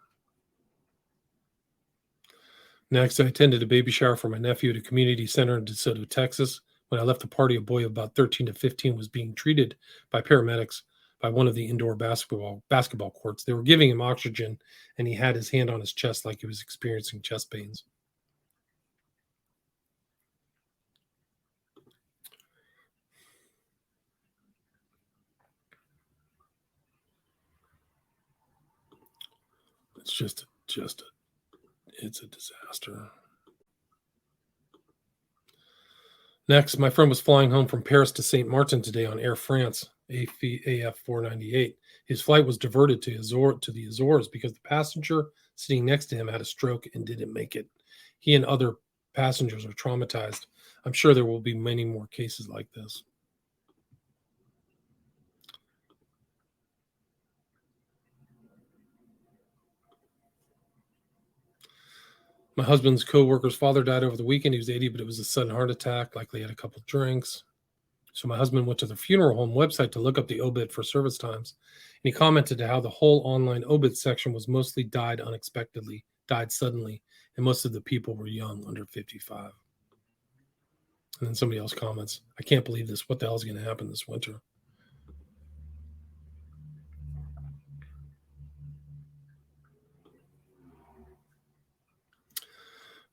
Next, I attended a baby shower for my nephew at a community center in DeSoto, Texas. When I left the party, a boy of about 13 to 15 was being treated by paramedics by one of the indoor basketball courts. They were giving him oxygen, and he had his hand on his chest like he was experiencing chest pains. It's it's a disaster. Next, my friend was flying home from Paris to St. Martin today on Air France, AF 498. His flight was diverted to the Azores because the passenger sitting next to him had a stroke and didn't make it. He and other passengers are traumatized. I'm sure there will be many more cases like this. My husband's co-worker's father died over the weekend. He was 80, but it was a sudden heart attack. Likely had a couple drinks. So my husband went to the funeral home website to look up the obit for service times. And he commented how the whole online obit section was mostly died unexpectedly, died suddenly, and most of the people were young, under 55. And then somebody else comments, I can't believe this. What the hell is going to happen this winter?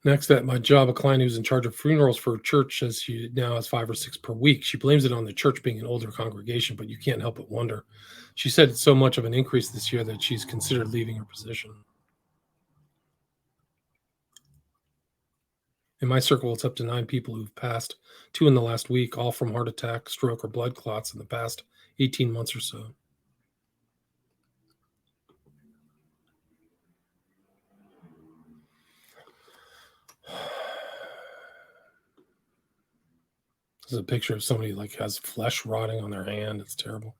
Next, at my job, a client who's in charge of funerals for a church says she now has 5 or 6 per week. She blames it on the church being an older congregation, but you can't help but wonder. She said it's so much of an increase this year that she's considered leaving her position. In my circle, it's up to 9 people who've passed, 2 in the last week, all from heart attack, stroke, or blood clots in the past 18 months or so. This is a picture of somebody like has flesh rotting on their hand. It's terrible.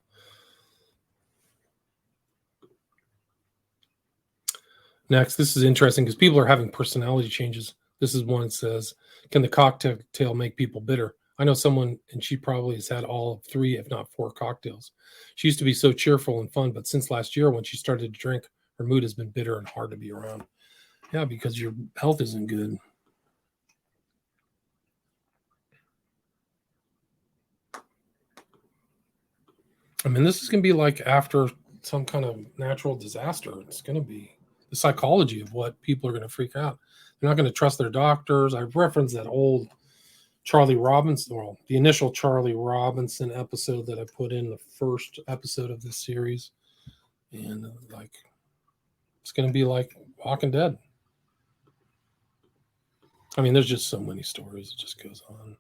Next, this is interesting because people are having personality changes. This is one that says, can the cocktail make people bitter? I know someone, and she probably has had all of 3, if not 4 cocktails. She used to be so cheerful and fun, but since last year when she started to drink, her mood has been bitter and hard to be around. Yeah, because your health isn't good. I mean, this is going to be like after some kind of natural disaster. It's going to be the psychology of what people are going to freak out. They're not going to trust their doctors. I referenced that old Charlie Robinson, well, the initial Charlie Robinson episode that I put in the first episode of this series. And like, it's going to be like Walking Dead. I mean, there's just so many stories. It just goes on.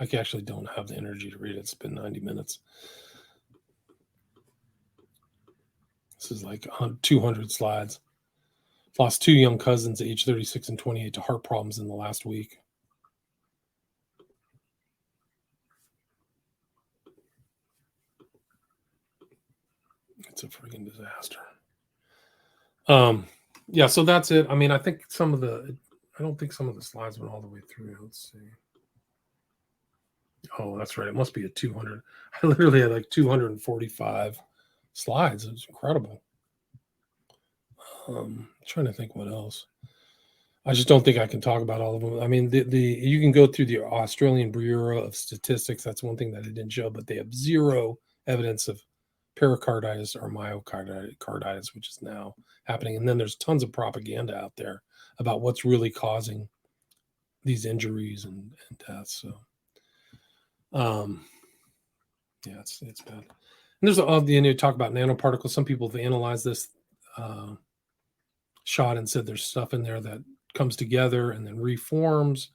I actually don't have the energy to read it. It's been 90 minutes. This is like 200 slides. Lost 2 young cousins, age 36 and 28, to heart problems in the last week. It's a freaking disaster. Yeah, so that's it. I mean, I think I don't think some of the slides went all the way through. Let's see. Oh, that's right. It must be a 200. I literally had like 245 slides. It was incredible. Trying to think what else. I just don't think I can talk about all of them. I mean, you can go through the Australian Bureau of Statistics. That's one thing that it didn't show, but they have 0 evidence of pericarditis or myocarditis, which is now happening. And then there's tons of propaganda out there about what's really causing these injuries and deaths. So, yeah, it's bad. And there's talk about nanoparticles. Some people have analyzed this shot and said there's stuff in there that comes together and then reforms.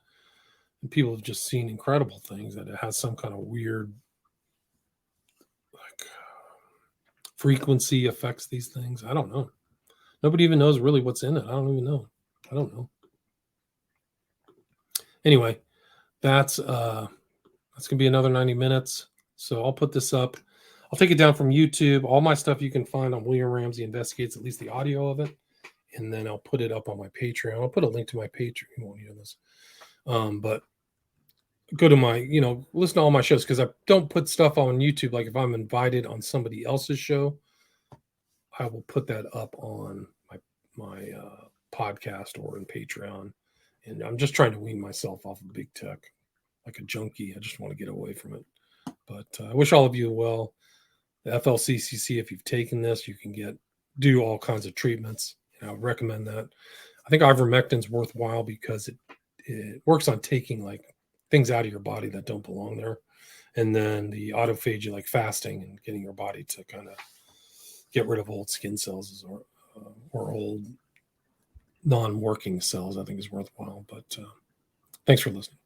And people have just seen incredible things, that it has some kind of weird frequency affects these things. I don't know. Nobody even knows really what's in it. I don't even know. I don't know. Anyway, that's gonna be another 90 minutes. So I'll put this up. I'll take it down from YouTube. All my stuff you can find on William Ramsey Investigates, at least the audio of it. And then I'll put it up on my Patreon. I'll put a link to my Patreon. You won't hear this. But go to my, listen to all my shows, because I don't put stuff on YouTube. Like if I'm invited on somebody else's show, I will put that up on my podcast or in Patreon. And I'm just trying to wean myself off of big tech like a junkie. I just want to get away from it. But I wish all of you well. The FLCCC, if you've taken this, you can do all kinds of treatments. I would recommend that. I think ivermectin's worthwhile because it works on taking like things out of your body that don't belong there. And then the autophagy, like fasting and getting your body to kind of get rid of old skin cells or old non-working cells, I think is worthwhile. But thanks for listening.